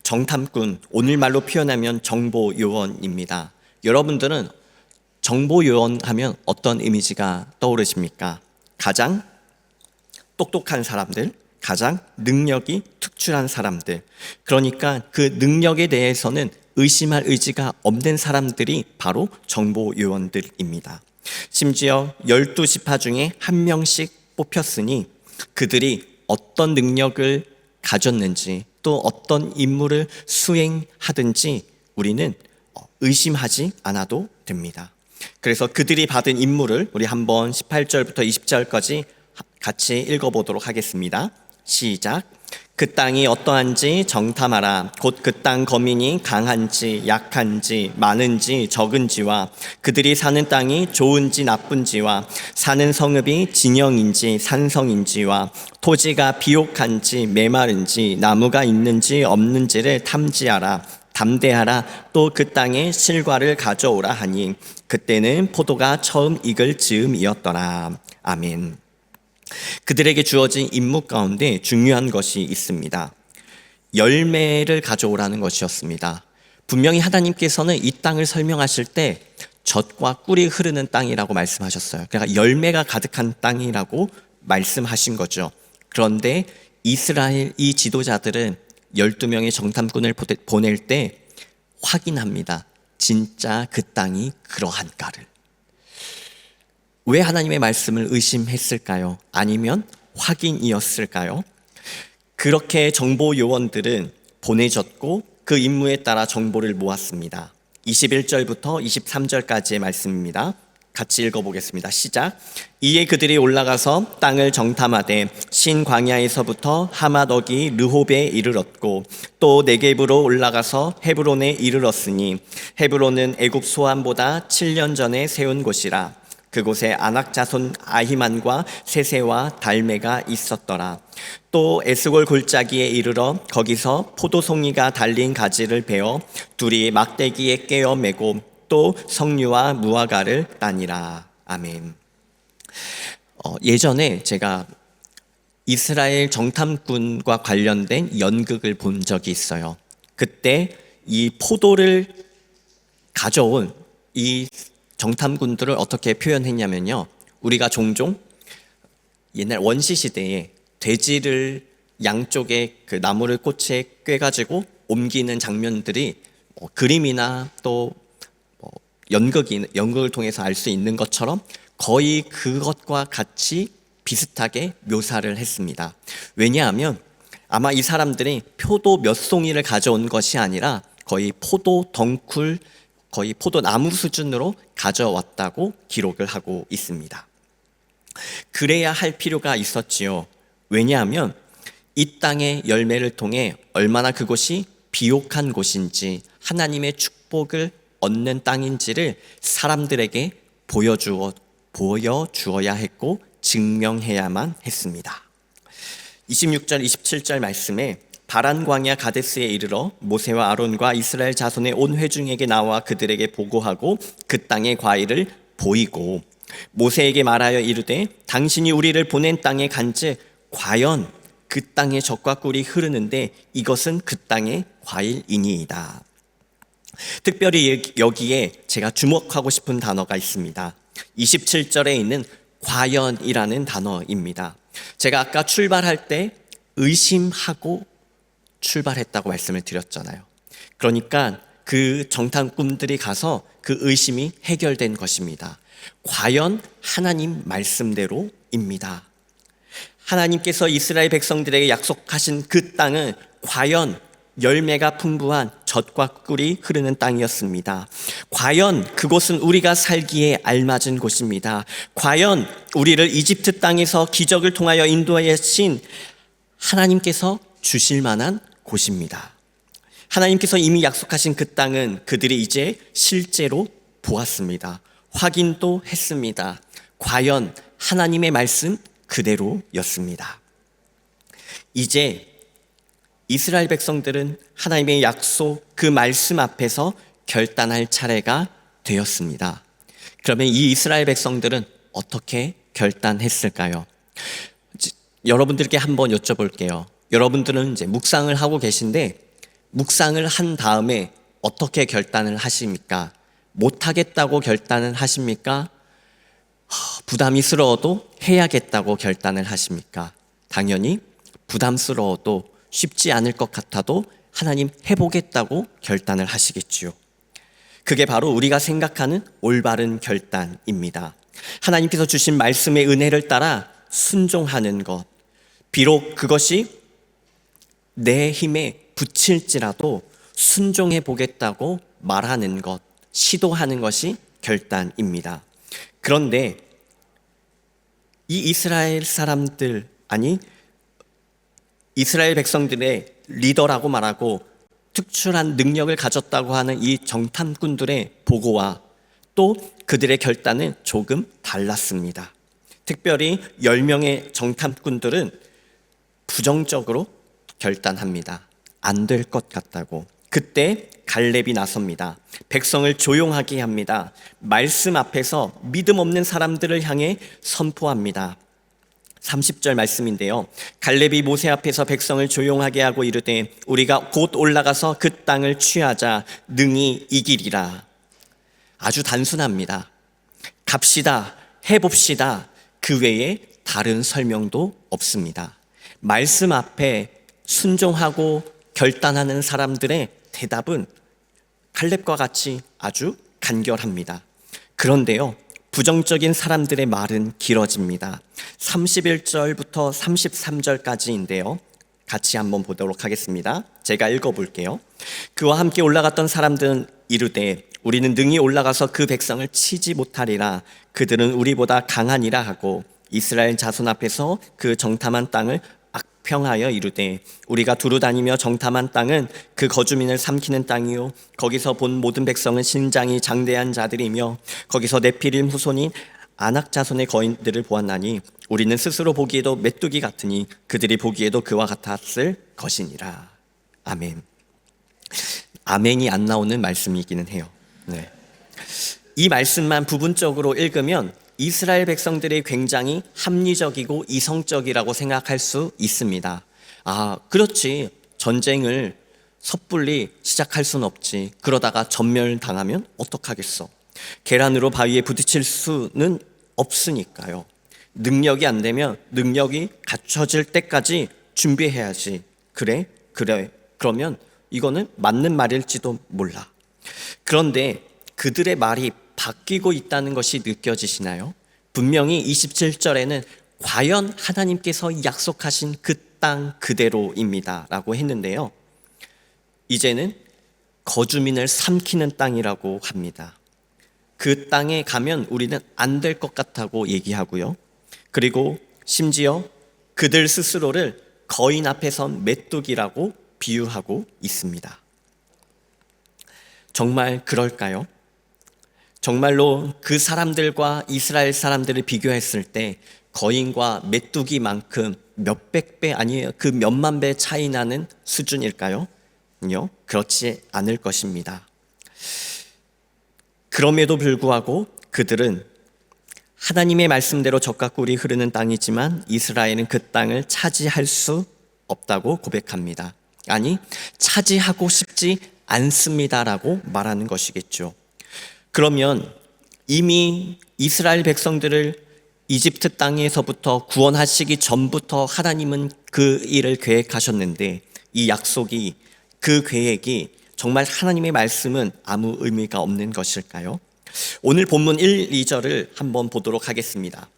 정탐꾼, 오늘말로 표현하면 정보요원입니다. 여러분들은 정보요원 하면 어떤 이미지가 떠오르십니까? 가장 똑똑한 사람들, 가장 능력이 특출한 사람들, 그러니까 그 능력에 대해서는 의심할 의지가 없는 사람들이 바로 정보요원들입니다. 심지어 12지파 중에 한 명씩 뽑혔으니 그들이 어떤 능력을 가졌는지 또 어떤 임무를 수행하든지 우리는 의심하지 않아도 됩니다. 그래서 그들이 받은 임무를 우리 한번 18절부터 20절까지 같이 읽어보도록 하겠습니다. 시작. 그 땅이 어떠한지 정탐하라. 곧 그 땅 거민이 강한지 약한지 많은지 적은지와 그들이 사는 땅이 좋은지 나쁜지와 사는 성읍이 진영인지 산성인지와 토지가 비옥한지 메마른지 나무가 있는지 없는지를 탐지하라. 담대하라. 또 그 땅에 실과를 가져오라 하니 그때는 포도가 처음 익을 즈음이었더라. 아멘. 그들에게 주어진 임무 가운데 중요한 것이 있습니다. 열매를 가져오라는 것이었습니다. 분명히 하나님께서는 이 땅을 설명하실 때 젖과 꿀이 흐르는 땅이라고 말씀하셨어요. 그러니까 열매가 가득한 땅이라고 말씀하신 거죠. 그런데 이스라엘 이 지도자들은 12명의 정탐꾼을 보낼 때 확인합니다. 진짜 그 땅이 그러한가를. 왜 하나님의 말씀을 의심했을까요? 아니면 확인이었을까요? 그렇게 정보 요원들은 보내졌고 그 임무에 따라 정보를 모았습니다. 21절부터 23절까지의 말씀입니다. 같이 읽어보겠습니다. 시작. 이에 그들이 올라가서 땅을 정탐하되 신 광야에서부터 하맛어기 르홉에 이르렀고 또 네겝으로 올라가서 헤브론에 이르렀으니 헤브론은 애굽 소안보다 7년 전에 세운 곳이라. 그곳에 아낙 자손 아히만과 세세와 달메가 있었더라. 또 에스골 골짜기에 이르러 거기서 포도송이가 달린 가지를 베어 둘이 막대기에 깨어 메고 또 석류와 무화과를 따니라. 아멘. 예전에 제가 이스라엘 정탐꾼과 관련된 연극을 본 적이 있어요. 그때 이 포도를 가져온 이 정탐꾼들을 어떻게 표현했냐면요. 우리가 종종 옛날 원시 시대에 돼지를 양쪽에 그 나무를 꽃에 꿰가지고 옮기는 장면들이 그림이나 또 연극을 통해서 알 수 있는 것처럼 거의 그것과 같이 비슷하게 묘사를 했습니다. 왜냐하면 아마 이 사람들이 포도 몇 송이를 가져온 것이 아니라 거의 포도 덩쿨, 거의 포도나무 수준으로 가져왔다고 기록을 하고 있습니다. 그래야 할 필요가 있었지요. 왜냐하면 이 땅의 열매를 통해 얼마나 그곳이 비옥한 곳인지 하나님의 축복을 얻는 땅인지를 사람들에게 보여주어야 했고 증명해야만 했습니다. 26절 27절 말씀에 바란 광야 가데스에 이르러 모세와 아론과 이스라엘 자손의 온 회중에게 나와 그들에게 보고하고 그 땅의 과일을 보이고 모세에게 말하여 이르되 당신이 우리를 보낸 땅에 간즉 과연 그 땅에 젖과 꿀이 흐르는데 이것은 그 땅의 과일이니이다. 특별히 여기에 제가 주목하고 싶은 단어가 있습니다. 27절에 있는 과연이라는 단어입니다. 제가 아까 출발할 때 의심하고 출발했다고 말씀을 드렸잖아요. 그러니까 그 정탐꾼들이 가서 그 의심이 해결된 것입니다. 과연 하나님 말씀대로입니다. 하나님께서 이스라엘 백성들에게 약속하신 그 땅은 과연 열매가 풍부한 젖과 꿀이 흐르는 땅이었습니다. 과연 그곳은 우리가 살기에 알맞은 곳입니다. 과연 우리를 이집트 땅에서 기적을 통하여 인도하신 하나님께서 주실 만한 곳입니다. 하나님께서 이미 약속하신 그 땅은 그들이 이제 실제로 보았습니다. 확인도 했습니다. 과연 하나님의 말씀 그대로였습니다. 이제 이스라엘 백성들은 하나님의 약속 그 말씀 앞에서 결단할 차례가 되었습니다. 그러면 이 이스라엘 백성들은 어떻게 결단했을까요? 여러분들께 한번 여쭤볼게요. 여러분들은 이제 묵상을 하고 계신데 묵상을 한 다음에 어떻게 결단을 하십니까? 못하겠다고 결단을 하십니까? 부담스러워도 해야겠다고 결단을 하십니까? 당연히 부담스러워도 쉽지 않을 것 같아도 하나님 해보겠다고 결단을 하시겠지요. 그게 바로 우리가 생각하는 올바른 결단입니다. 하나님께서 주신 말씀의 은혜를 따라 순종하는 것, 비록 그것이 내 힘에 부칠지라도 순종해 보겠다고 말하는 것, 시도하는 것이 결단입니다. 그런데 이 이스라엘 사람들, 이스라엘 백성들의 리더라고 말하고 특출한 능력을 가졌다고 하는 이 정탐꾼들의 보고와 또 그들의 결단은 조금 달랐습니다. 특별히 10명의 정탐꾼들은 부정적으로 결단합니다. 안 될 것 같다고. 그때 갈렙이 나섭니다. 백성을 조용하게 합니다. 말씀 앞에서 믿음 없는 사람들을 향해 선포합니다. 30절 말씀인데요. 갈렙이 모세 앞에서 백성을 조용하게 하고 이르되 우리가 곧 올라가서 그 땅을 취하자 능히 이기리라. 아주 단순합니다. 갑시다, 해봅시다. 그 외에 다른 설명도 없습니다. 말씀 앞에 순종하고 결단하는 사람들의 대답은 갈렙과 같이 아주 간결합니다. 그런데요, 부정적인 사람들의 말은 길어집니다. 31절부터 33절까지인데요. 같이 한번 보도록 하겠습니다. 제가 읽어볼게요. 그와 함께 올라갔던 사람들은 이르되 우리는 능히 올라가서 그 백성을 치지 못하리라. 그들은 우리보다 강하니라 하고 이스라엘 자손 앞에서 그 정탐한 땅을 악평하여 이르되 우리가 두루 다니며 정탐한 땅은 그 거주민을 삼키는 땅이요 거기서 본 모든 백성은 신장이 장대한 자들이며 거기서 네피림 후손인 아낙 자손의 거인들을 보았나니 우리는 스스로 보기에도 메뚜기 같으니 그들이 보기에도 그와 같았을 것이니라. 아멘. 아멘이 안 나오는 말씀이기는 해요. 네. 이 말씀만 부분적으로 읽으면 이스라엘 백성들이 굉장히 합리적이고 이성적이라고 생각할 수 있습니다. 아, 그렇지. 전쟁을 섣불리 시작할 수는 없지. 그러다가 전멸당하면 어떡하겠어. 계란으로 바위에 부딪힐 수는 없으니까요. 능력이 안 되면 능력이 갖춰질 때까지 준비해야지. 그래. 그러면 이거는 맞는 말일지도 몰라. 그런데 그들의 말이 바뀌고 있다는 것이 느껴지시나요? 분명히 27절에는 과연 하나님께서 약속하신 그 땅 그대로입니다 라고 했는데요, 이제는 거주민을 삼키는 땅이라고 합니다. 그 땅에 가면 우리는 안 될 것 같다고 얘기하고요, 그리고 심지어 그들 스스로를 거인 앞에선 메뚜기라고 비유하고 있습니다. 정말 그럴까요? 정말로 그 사람들과 이스라엘 사람들을 비교했을 때 거인과 메뚜기만큼 몇백 배 아니에요, 그 몇만 배 차이 나는 수준일까요? 그렇지 않을 것입니다. 그럼에도 불구하고 그들은 하나님의 말씀대로 젖과 꿀이 흐르는 땅이지만 이스라엘은 그 땅을 차지할 수 없다고 고백합니다. 아니, 차지하고 싶지 않습니다라고 말하는 것이겠죠. 그러면 이미 이스라엘 백성들을 이집트 땅에서부터 구원하시기 전부터 하나님은 그 일을 계획하셨는데 이 약속이, 그 계획이 정말 하나님의 말씀은 아무 의미가 없는 것일까요? 오늘 본문 1, 2절을 한번 보도록 하겠습니다.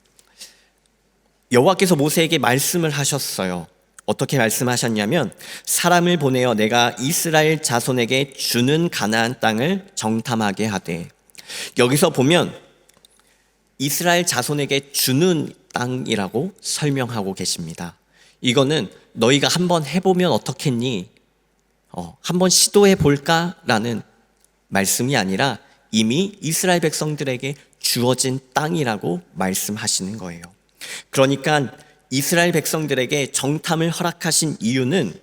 여호와께서 모세에게 말씀을 하셨어요. 어떻게 말씀하셨냐면 사람을 보내어 내가 이스라엘 자손에게 주는 가나안 땅을 정탐하게 하되, 여기서 보면 이스라엘 자손에게 주는 땅이라고 설명하고 계십니다. 이거는 너희가 한번 해보면 어떻겠니? 한번 시도해 볼까라는 말씀이 아니라 이미 이스라엘 백성들에게 주어진 땅이라고 말씀하시는 거예요. 그러니까 이스라엘 백성들에게 정탐을 허락하신 이유는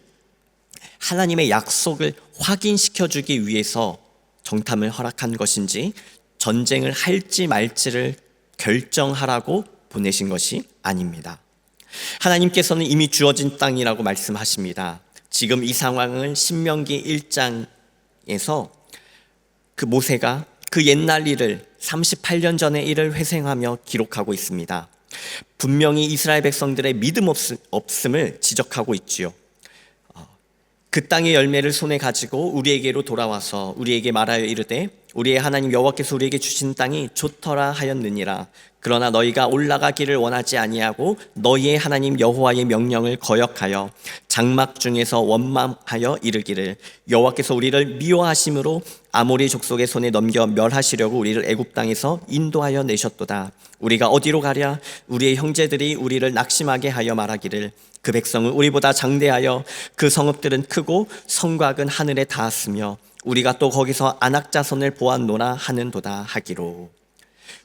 하나님의 약속을 확인시켜주기 위해서 정탐을 허락한 것인지 전쟁을 할지 말지를 결정하라고 보내신 것이 아닙니다. 하나님께서는 이미 주어진 땅이라고 말씀하십니다. 지금 이 상황을 신명기 1장에서 그 모세가 그 옛날 일을 38년 전의 일을 회상하며 기록하고 있습니다. 분명히 이스라엘 백성들의 믿음 없음을 지적하고 있지요. 그 땅의 열매를 손에 가지고 우리에게로 돌아와서 우리에게 말하여 이르되 우리의 하나님 여호와께서 우리에게 주신 땅이 좋더라 하였느니라. 그러나 너희가 올라가기를 원하지 아니하고 너희의 하나님 여호와의 명령을 거역하여 장막 중에서 원망하여 이르기를 여호와께서 우리를 미워하심으로 아모리 족속의 손에 넘겨 멸하시려고 우리를 애굽 땅에서 인도하여 내셨도다. 우리가 어디로 가랴? 우리의 형제들이 우리를 낙심하게 하여 말하기를 그 백성은 우리보다 장대하여 그 성읍들은 크고 성곽은 하늘에 닿았으며 우리가 또 거기서 아낙 자손을 보았노라 하는도다 하기로.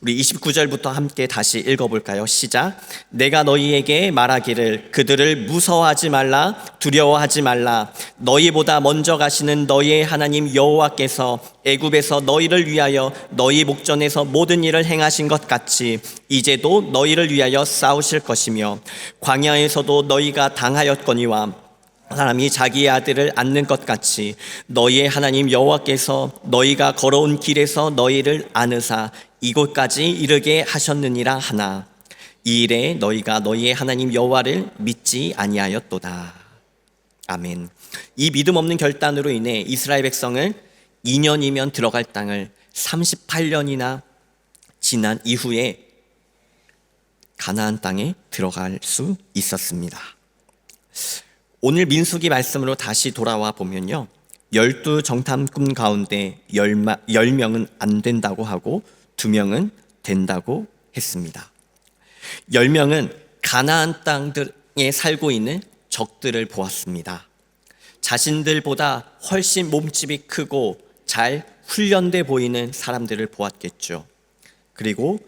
우리 29절부터 함께 다시 읽어볼까요? 시작. 내가 너희에게 말하기를 그들을 무서워하지 말라, 두려워하지 말라. 너희보다 먼저 가시는 너희의 하나님 여호와께서 애굽에서 너희를 위하여 너희 목전에서 모든 일을 행하신 것 같이 이제도 너희를 위하여 싸우실 것이며 광야에서도 너희가 당하였거니와 사람이 자기의 아들을 안는 것 같이 너희의 하나님 여호와께서 너희가 걸어온 길에서 너희를 안으사 이곳까지 이르게 하셨느니라 하나 이 일에 너희가 너희의 하나님 여호와를 믿지 아니하였도다. 아멘. 이 믿음 없는 결단으로 인해 이스라엘 백성을 2년이면 들어갈 땅을 38년이나 지난 이후에 가나안 땅에 들어갈 수 있었습니다. 오늘 민수기 말씀으로 다시 돌아와 보면요, 12 정탐꾼 가운데 10명은 안 된다고 하고 2명은 된다고 했습니다. 10명은 가나안 땅들에 살고 있는 적들을 보았습니다. 자신들보다 훨씬 몸집이 크고 잘 훈련돼 보이는 사람들을 보았겠죠. 그리고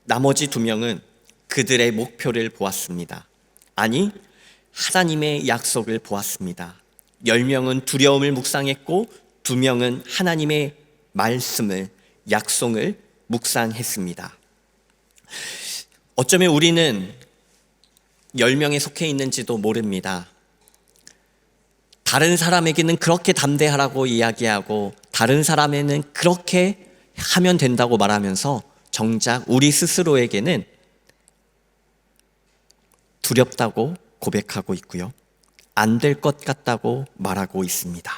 나머지 2명은 그들의 목표를 보았습니다. 아니, 하나님의 약속을 보았습니다. 10명은 두려움을 묵상했고 2명은 하나님의 말씀을, 약속을 묵상했습니다. 어쩌면 우리는 10명에 속해 있는지도 모릅니다. 다른 사람에게는 그렇게 담대하라고 이야기하고 다른 사람에는 그렇게 하면 된다고 말하면서 정작 우리 스스로에게는 두렵다고 고백하고 있고요, 안 될 것 같다고 말하고 있습니다.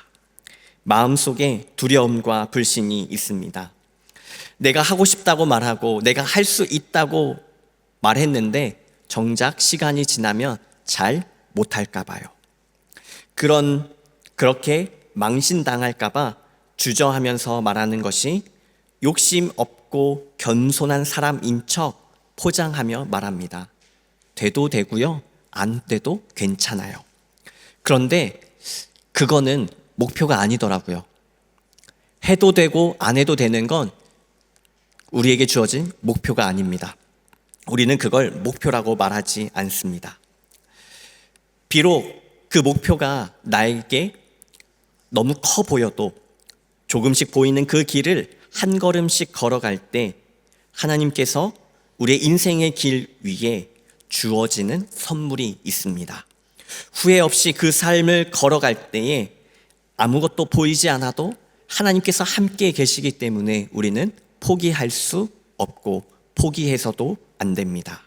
마음속에 두려움과 불신이 있습니다. 내가 하고 싶다고 말하고 내가 할 수 있다고 말했는데 정작 시간이 지나면 잘 못할까 봐요. 그렇게 망신당할까 봐 주저하면서 말하는 것이 욕심 없고 겸손한 사람인 척 포장하며 말합니다. 돼도 되고요, 안 돼도 괜찮아요. 그런데 그거는 목표가 아니더라고요. 해도 되고 안 해도 되는 건 우리에게 주어진 목표가 아닙니다. 우리는 그걸 목표라고 말하지 않습니다. 비록 그 목표가 나에게 너무 커 보여도 조금씩 보이는 그 길을 한 걸음씩 걸어갈 때 하나님께서 우리의 인생의 길 위에 주어지는 선물이 있습니다. 후회 없이 그 삶을 걸어갈 때에 아무것도 보이지 않아도 하나님께서 함께 계시기 때문에 우리는 포기할 수 없고 포기해서도 안 됩니다.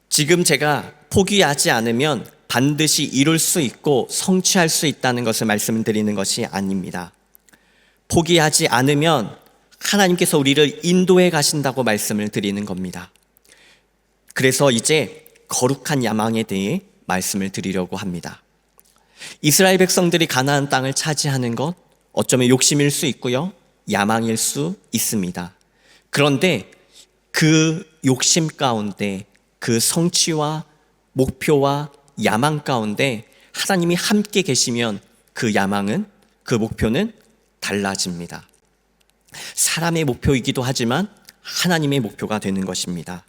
지금 제가 포기하지 않으면 반드시 이룰 수 있고 성취할 수 있다는 것을 말씀드리는 것이 아닙니다. 포기하지 않으면 하나님께서 우리를 인도해 가신다고 말씀을 드리는 겁니다. 그래서 이제 거룩한 야망에 대해 말씀을 드리려고 합니다. 이스라엘 백성들이 가나안 땅을 차지하는 것 어쩌면 욕심일 수 있고요, 야망일 수 있습니다. 그런데 그 욕심 가운데, 그 성취와 목표와 야망 가운데 하나님이 함께 계시면 그 야망은, 그 목표는 달라집니다. 사람의 목표이기도 하지만 하나님의 목표가 되는 것입니다.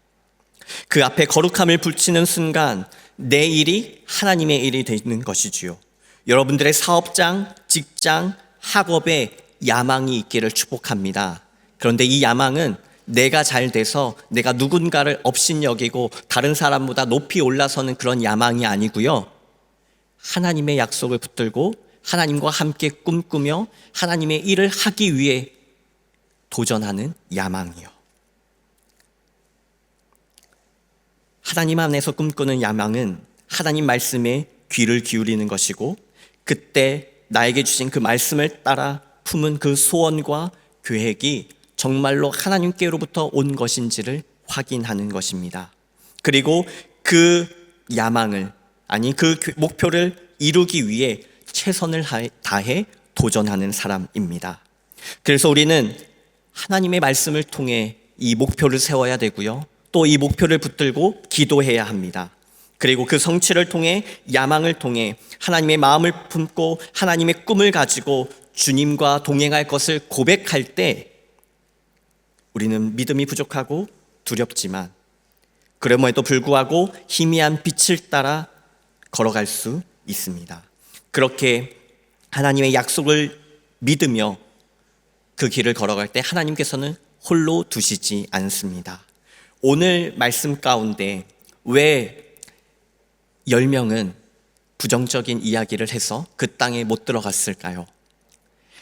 그 앞에 거룩함을 붙이는 순간 내 일이 하나님의 일이 되는 것이지요. 여러분들의 사업장, 직장, 학업에 야망이 있기를 축복합니다. 그런데 이 야망은 내가 잘 돼서 내가 누군가를 업신여기고 다른 사람보다 높이 올라서는 그런 야망이 아니고요, 하나님의 약속을 붙들고 하나님과 함께 꿈꾸며 하나님의 일을 하기 위해 도전하는 야망이요. 하나님 안에서 꿈꾸는 야망은 하나님 말씀에 귀를 기울이는 것이고, 그때 나에게 주신 그 말씀을 따라 품은 그 소원과 계획이 정말로 하나님께로부터 온 것인지를 확인하는 것입니다. 그리고 그 야망을, 아니 그 목표를 이루기 위해 최선을 다해 도전하는 사람입니다. 그래서 우리는 하나님의 말씀을 통해 이 목표를 세워야 되고요, 또 이 목표를 붙들고 기도해야 합니다. 그리고 그 성취를 통해, 야망을 통해 하나님의 마음을 품고 하나님의 꿈을 가지고 주님과 동행할 것을 고백할 때 우리는 믿음이 부족하고 두렵지만 그럼에도 불구하고 희미한 빛을 따라 걸어갈 수 있습니다. 그렇게 하나님의 약속을 믿으며 그 길을 걸어갈 때 하나님께서는 홀로 두시지 않습니다. 오늘 말씀 가운데 왜 10명은 부정적인 이야기를 해서 그 땅에 못 들어갔을까요?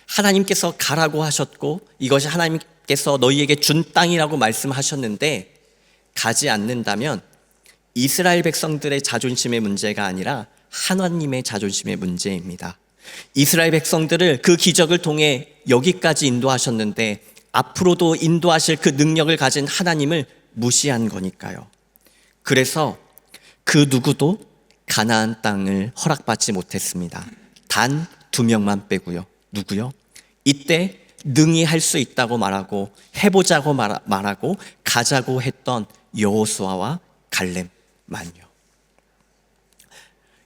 하나님께서 가라고 하셨고 이것이 하나님께서 너희에게 준 땅이라고 말씀하셨는데 가지 않는다면 이스라엘 백성들의 자존심의 문제가 아니라 하나님의 자존심의 문제입니다. 이스라엘 백성들을 그 기적을 통해 여기까지 인도하셨는데 앞으로도 인도하실 그 능력을 가진 하나님을 무시한 거니까요. 그래서 그 누구도 가나안 땅을 허락받지 못했습니다. 단 2명만 빼고요. 누구요? 이때 능히 할 수 있다고 말하고 해보자고 말하고 가자고 했던 여호수아와 갈렙만요.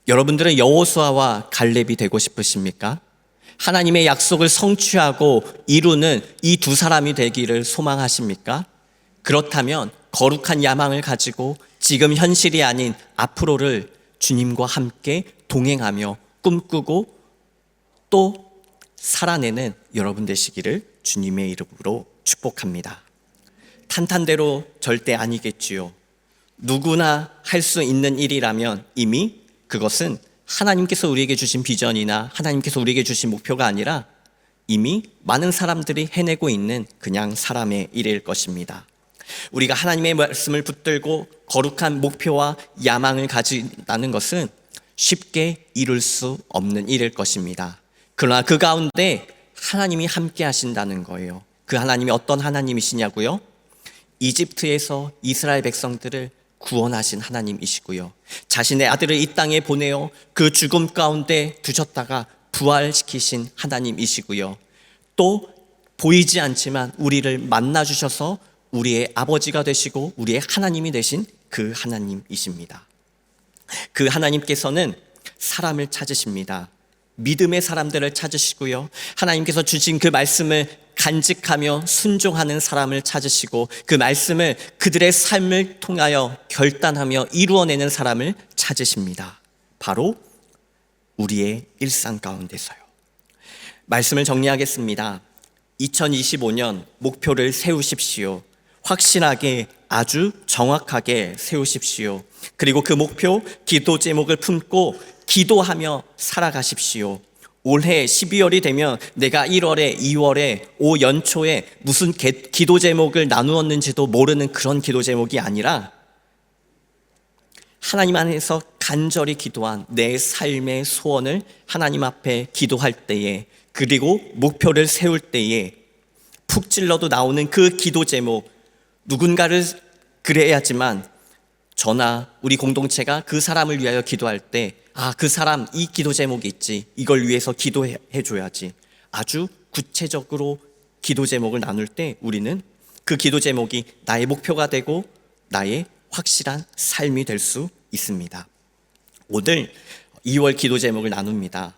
여러분들은 여호수아와 갈렙이 되고 싶으십니까? 하나님의 약속을 성취하고 이루는 이 두 사람이 되기를 소망하십니까? 그렇다면 거룩한 야망을 가지고 지금 현실이 아닌 앞으로를 주님과 함께 동행하며 꿈꾸고 또 살아내는 여러분 되시기를 주님의 이름으로 축복합니다. 탄탄대로 절대 아니겠지요. 누구나 할 수 있는 일이라면 이미 그것은 하나님께서 우리에게 주신 비전이나 하나님께서 우리에게 주신 목표가 아니라 이미 많은 사람들이 해내고 있는 그냥 사람의 일일 것입니다. 우리가 하나님의 말씀을 붙들고 거룩한 목표와 야망을 가진다는 것은 쉽게 이룰 수 없는 일일 것입니다. 그러나 그 가운데 하나님이 함께 하신다는 거예요. 그 하나님이 어떤 하나님이시냐고요? 이집트에서 이스라엘 백성들을 구원하신 하나님이시고요, 자신의 아들을 이 땅에 보내어 그 죽음 가운데 두셨다가 부활시키신 하나님이시고요, 또 보이지 않지만 우리를 만나 주셔서 우리의 아버지가 되시고 우리의 하나님이 되신 그 하나님이십니다. 그 하나님께서는 사람을 찾으십니다. 믿음의 사람들을 찾으시고요, 하나님께서 주신 그 말씀을 간직하며 순종하는 사람을 찾으시고 그 말씀을 그들의 삶을 통하여 결단하며 이루어내는 사람을 찾으십니다. 바로 우리의 일상 가운데서요. 말씀을 정리하겠습니다. 2025년 목표를 세우십시오. 확실하게, 아주 정확하게 세우십시오. 그리고 그 목표, 기도 제목을 품고 기도하며 살아가십시오. 올해 12월이 되면 내가 1월에, 2월에, 올 연초에 무슨 기도 제목을 나누었는지도 모르는 그런 기도 제목이 아니라 하나님 안에서 간절히 기도한 내 삶의 소원을 하나님 앞에 기도할 때에, 그리고 목표를 세울 때에 푹 찔러도 나오는 그 기도 제목, 누군가를 그래야지만 저나 우리 공동체가 그 사람을 위하여 기도할 때, 그 사람 이 기도 제목이 있지, 이걸 위해서 기도해 줘야지. 아주 구체적으로 기도 제목을 나눌 때 우리는 그 기도 제목이 나의 목표가 되고 나의 확실한 삶이 될 수 있습니다. 오늘 2월 기도 제목을 나눕니다.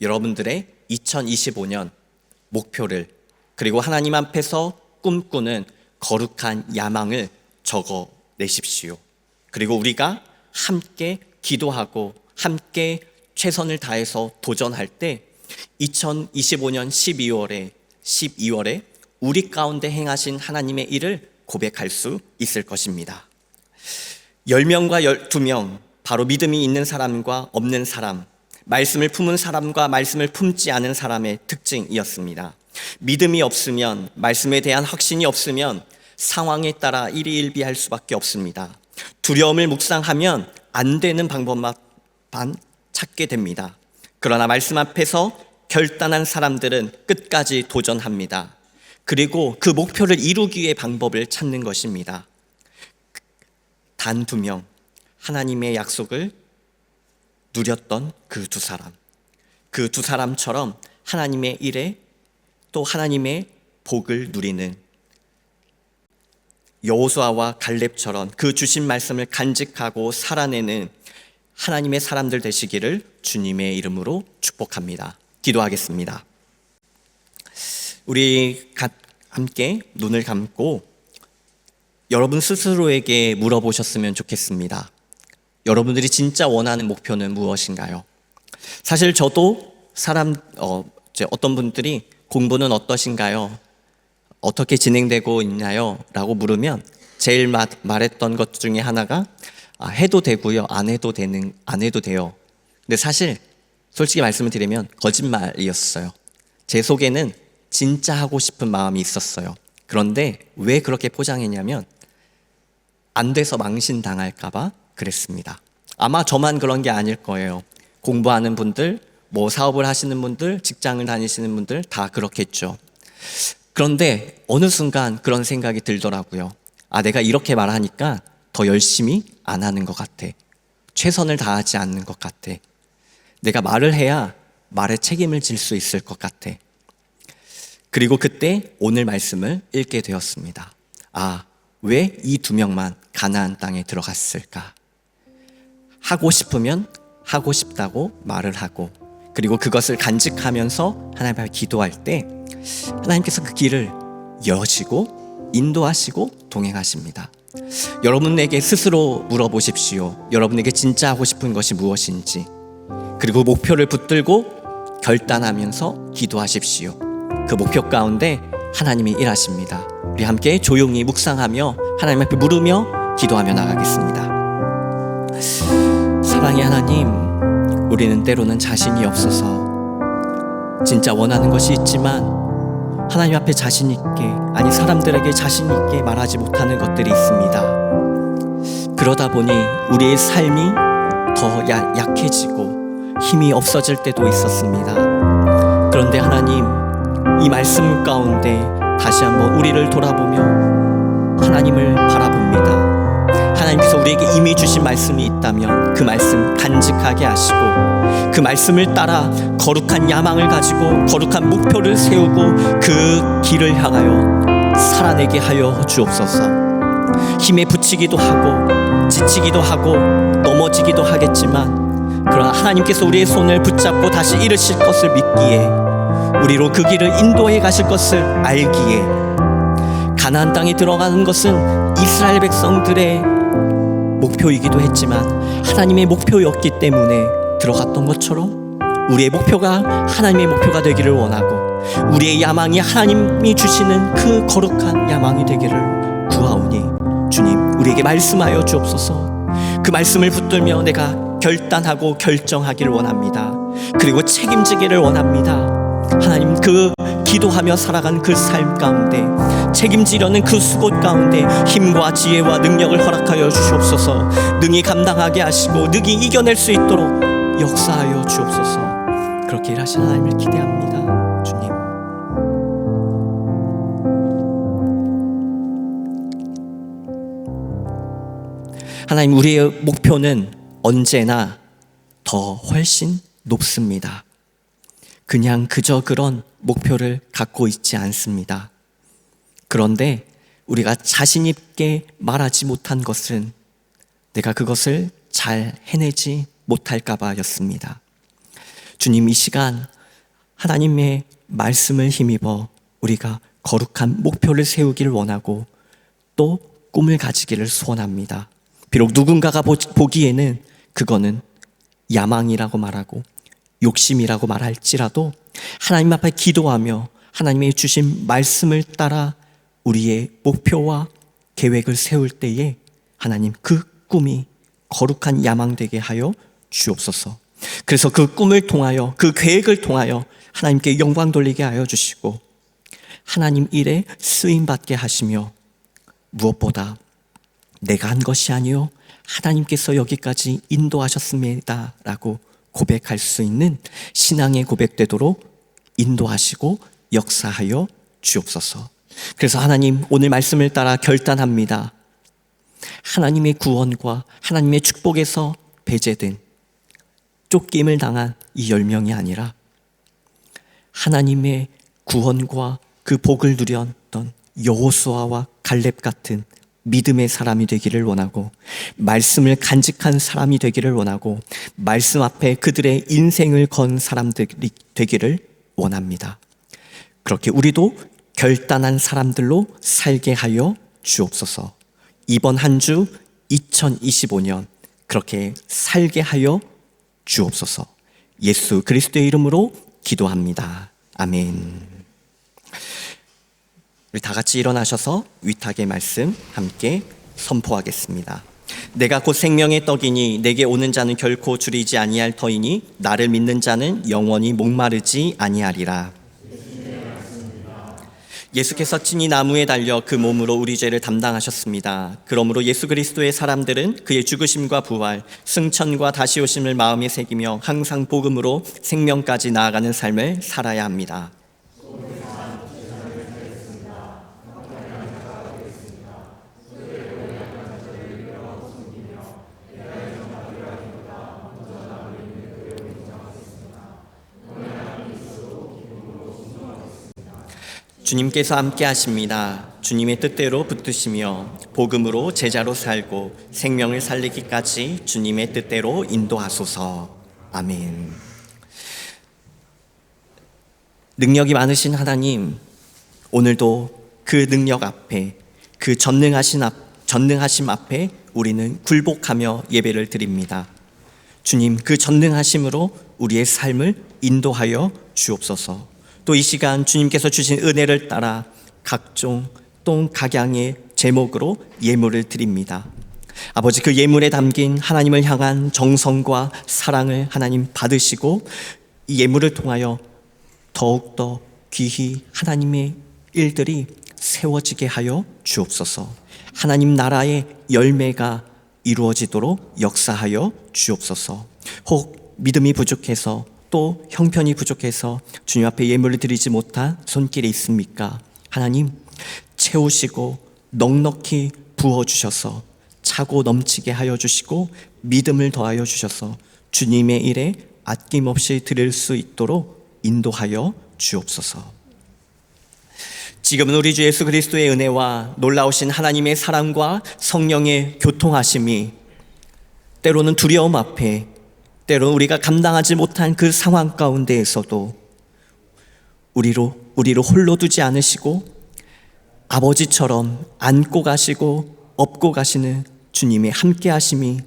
여러분들의 2025년 목표를, 그리고 하나님 앞에서 꿈꾸는 거룩한 야망을 적어 내십시오. 그리고 우리가 함께 기도하고 함께 최선을 다해서 도전할 때 2025년 12월에 우리 가운데 행하신 하나님의 일을 고백할 수 있을 것입니다. 10명과 12명, 바로 믿음이 있는 사람과 없는 사람, 말씀을 품은 사람과 말씀을 품지 않은 사람의 특징이었습니다. 믿음이 없으면, 말씀에 대한 확신이 없으면 상황에 따라 일희일비할 수밖에 없습니다. 두려움을 묵상하면 안 되는 방법만 찾게 됩니다. 그러나 말씀 앞에서 결단한 사람들은 끝까지 도전합니다. 그리고 그 목표를 이루기 위해 방법을 찾는 것입니다. 단 2명, 하나님의 약속을 누렸던 그 두 사람, 그 두 사람처럼 하나님의 일에 또 하나님의 복을 누리는 여호수아와 갈렙처럼 그 주신 말씀을 간직하고 살아내는 하나님의 사람들 되시기를 주님의 이름으로 축복합니다. 기도하겠습니다. 우리 함께 눈을 감고 여러분 스스로에게 물어보셨으면 좋겠습니다. 여러분들이 진짜 원하는 목표는 무엇인가요? 사실 저도 어떤 분들이 공부는 어떠신가요? 어떻게 진행되고 있나요? 라고 물으면 제일 말했던 것 중에 하나가 해도 되고요, 안 해도 돼요. 근데 사실 솔직히 말씀을 드리면 거짓말이었어요. 제 속에는 진짜 하고 싶은 마음이 있었어요. 그런데 왜 그렇게 포장했냐면 안 돼서 망신당할까 봐 그랬습니다. 아마 저만 그런 게 아닐 거예요. 공부하는 분들, 사업을 하시는 분들, 직장을 다니시는 분들 다 그렇겠죠. 그런데 어느 순간 그런 생각이 들더라고요. 내가 이렇게 말하니까 더 열심히 안 하는 것 같아. 최선을 다하지 않는 것 같아. 내가 말을 해야 말에 책임을 질 수 있을 것 같아. 그리고 그때 오늘 말씀을 읽게 되었습니다. 왜 이 2명만 가나안 땅에 들어갔을까? 하고 싶으면 하고 싶다고 말을 하고, 그리고 그것을 간직하면서 하나님 앞에 기도할 때 하나님께서 그 길을 여시고 인도하시고 동행하십니다. 여러분에게 스스로 물어보십시오. 여러분에게 진짜 하고 싶은 것이 무엇인지. 그리고 목표를 붙들고 결단하면서 기도하십시오. 그 목표 가운데 하나님이 일하십니다. 우리 함께 조용히 묵상하며 하나님 앞에 물으며 기도하며 나가겠습니다. 사랑의 하나님, 우리는 때로는 자신이 없어서 진짜 원하는 것이 있지만 하나님 앞에 자신 있게, 사람들에게 자신 있게 말하지 못하는 것들이 있습니다. 그러다 보니 우리의 삶이 더 약해지고 힘이 없어질 때도 있었습니다. 그런데 하나님, 이 말씀 가운데 다시 한번 우리를 돌아보며 하나님을 바라봅니다. 하나님께서 우리에게 이미 주신 말씀이 있다면 그 말씀 간직하게 하시고, 그 말씀을 따라 거룩한 야망을 가지고 거룩한 목표를 세우고 그 길을 향하여 살아내게 하여 주옵소서. 힘에 부치기도 하고 지치기도 하고 넘어지기도 하겠지만, 그러나 하나님께서 우리의 손을 붙잡고 다시 일으실 것을 믿기에, 우리로 그 길을 인도해 가실 것을 알기에, 가나안 땅에 들어가는 것은 이스라엘 백성들의 목표이기도 했지만 하나님의 목표였기 때문에 들어갔던 것처럼 우리의 목표가 하나님의 목표가 되기를 원하고, 우리의 야망이 하나님이 주시는 그 거룩한 야망이 되기를 구하오니 주님, 우리에게 말씀하여 주옵소서. 그 그 말씀을 붙들며 내가 결단하고 결정하기를 원합니다. 그리고 책임지기를 원합니다. 하나님, 그 기도하며 살아간 그 삶 가운데, 책임지려는 그 수고 가운데 힘과 지혜와 능력을 허락하여 주시옵소서. 능히 감당하게 하시고 능히 이겨낼 수 있도록 역사하여 주옵소서. 그렇게 일하신 하나님을 기대합니다. 주님, 하나님, 우리의 목표는 언제나 더 훨씬 높습니다. 그냥 그저 그런 목표를 갖고 있지 않습니다. 그런데 우리가 자신 있게 말하지 못한 것은 내가 그것을 잘 해내지 못할까 봐였습니다. 주님, 이 시간 하나님의 말씀을 힘입어 우리가 거룩한 목표를 세우기를 원하고 또 꿈을 가지기를 소원합니다. 비록 누군가가 보기에는 그거는 야망이라고 말하고 욕심이라고 말할지라도 하나님 앞에 기도하며 하나님의 주신 말씀을 따라 우리의 목표와 계획을 세울 때에 하나님, 그 꿈이 거룩한 야망 되게 하여 주옵소서. 그래서 그 꿈을 통하여, 그 계획을 통하여 하나님께 영광 돌리게 하여 주시고 하나님 일에 쓰임 받게 하시며, 무엇보다 내가 한 것이 아니요 하나님께서 여기까지 인도하셨습니다 라고 고백할 수 있는 신앙의 고백되도록 인도하시고 역사하여 주옵소서. 그래서 하나님, 오늘 말씀을 따라 결단합니다. 하나님의 구원과 하나님의 축복에서 배제된, 쫓김을 당한 이 10명이 아니라 하나님의 구원과 그 복을 누렸던 여호수아와 갈렙 같은 믿음의 사람이 되기를 원하고, 말씀을 간직한 사람이 되기를 원하고, 말씀 앞에 그들의 인생을 건 사람들이 되기를 원합니다. 그렇게 우리도 결단한 사람들로 살게 하여 주옵소서. 이번 한 주 2025년 그렇게 살게 하여 주옵소서. 예수 그리스도의 이름으로 기도합니다. 아멘. 우리 다 같이 일어나셔서 위탁의 말씀 함께 선포하겠습니다. 내가 곧 생명의 떡이니 내게 오는 자는 결코 줄이지 아니할 터이니 나를 믿는 자는 영원히 목마르지 아니하리라. 예수께서 친히 나무에 달려 그 몸으로 우리 죄를 담당하셨습니다. 그러므로 예수 그리스도의 사람들은 그의 죽으심과 부활, 승천과 다시 오심을 마음에 새기며 항상 복음으로 생명까지 나아가는 삶을 살아야 합니다. 주님께서 함께 하십니다. 주님의 뜻대로 붙드시며 복음으로 제자로 살고 생명을 살리기까지 주님의 뜻대로 인도하소서. 아멘. 능력이 많으신 하나님, 오늘도 그 능력 앞에, 그 전능하심 앞에 우리는 굴복하며 예배를 드립니다. 주님, 그 전능하심으로 우리의 삶을 인도하여 주옵소서. 또 이 시간 주님께서 주신 은혜를 따라 각종 또 각양의 제목으로 예물을 드립니다. 아버지, 그 예물에 담긴 하나님을 향한 정성과 사랑을 하나님 받으시고 이 예물을 통하여 더욱더 귀히 하나님의 일들이 세워지게 하여 주옵소서. 하나님 나라의 열매가 이루어지도록 역사하여 주옵소서. 혹 믿음이 부족해서 또 형편이 부족해서 주님 앞에 예물을 드리지 못한 손길이 있습니까? 하나님, 채우시고 넉넉히 부어주셔서 차고 넘치게 하여 주시고 믿음을 더하여 주셔서 주님의 일에 아낌없이 드릴 수 있도록 인도하여 주옵소서. 지금은 우리 주 예수 그리스도의 은혜와 놀라우신 하나님의 사랑과 성령의 교통하심이 때로는 두려움 앞에, 때로 우리가 감당하지 못한 그 상황 가운데에서도 우리를 홀로 두지 않으시고 아버지처럼 안고 가시고 업고 가시는 주님의 함께 하심이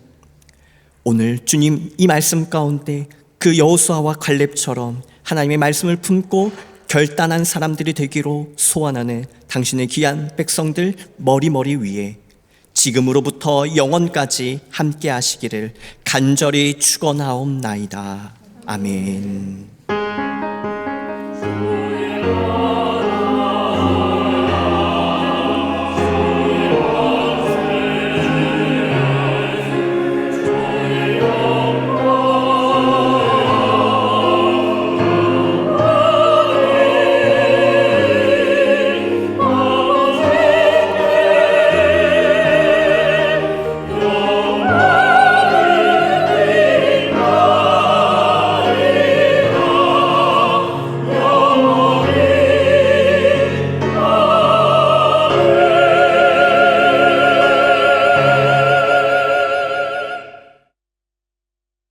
오늘 주님 이 말씀 가운데 그 여호수아와 갈렙처럼 하나님의 말씀을 품고 결단한 사람들이 되기로 소원하는 당신의 귀한 백성들 머리 위에 지금으로부터 영원까지 함께 하시기를 간절히 축원하옵나이다. 아멘.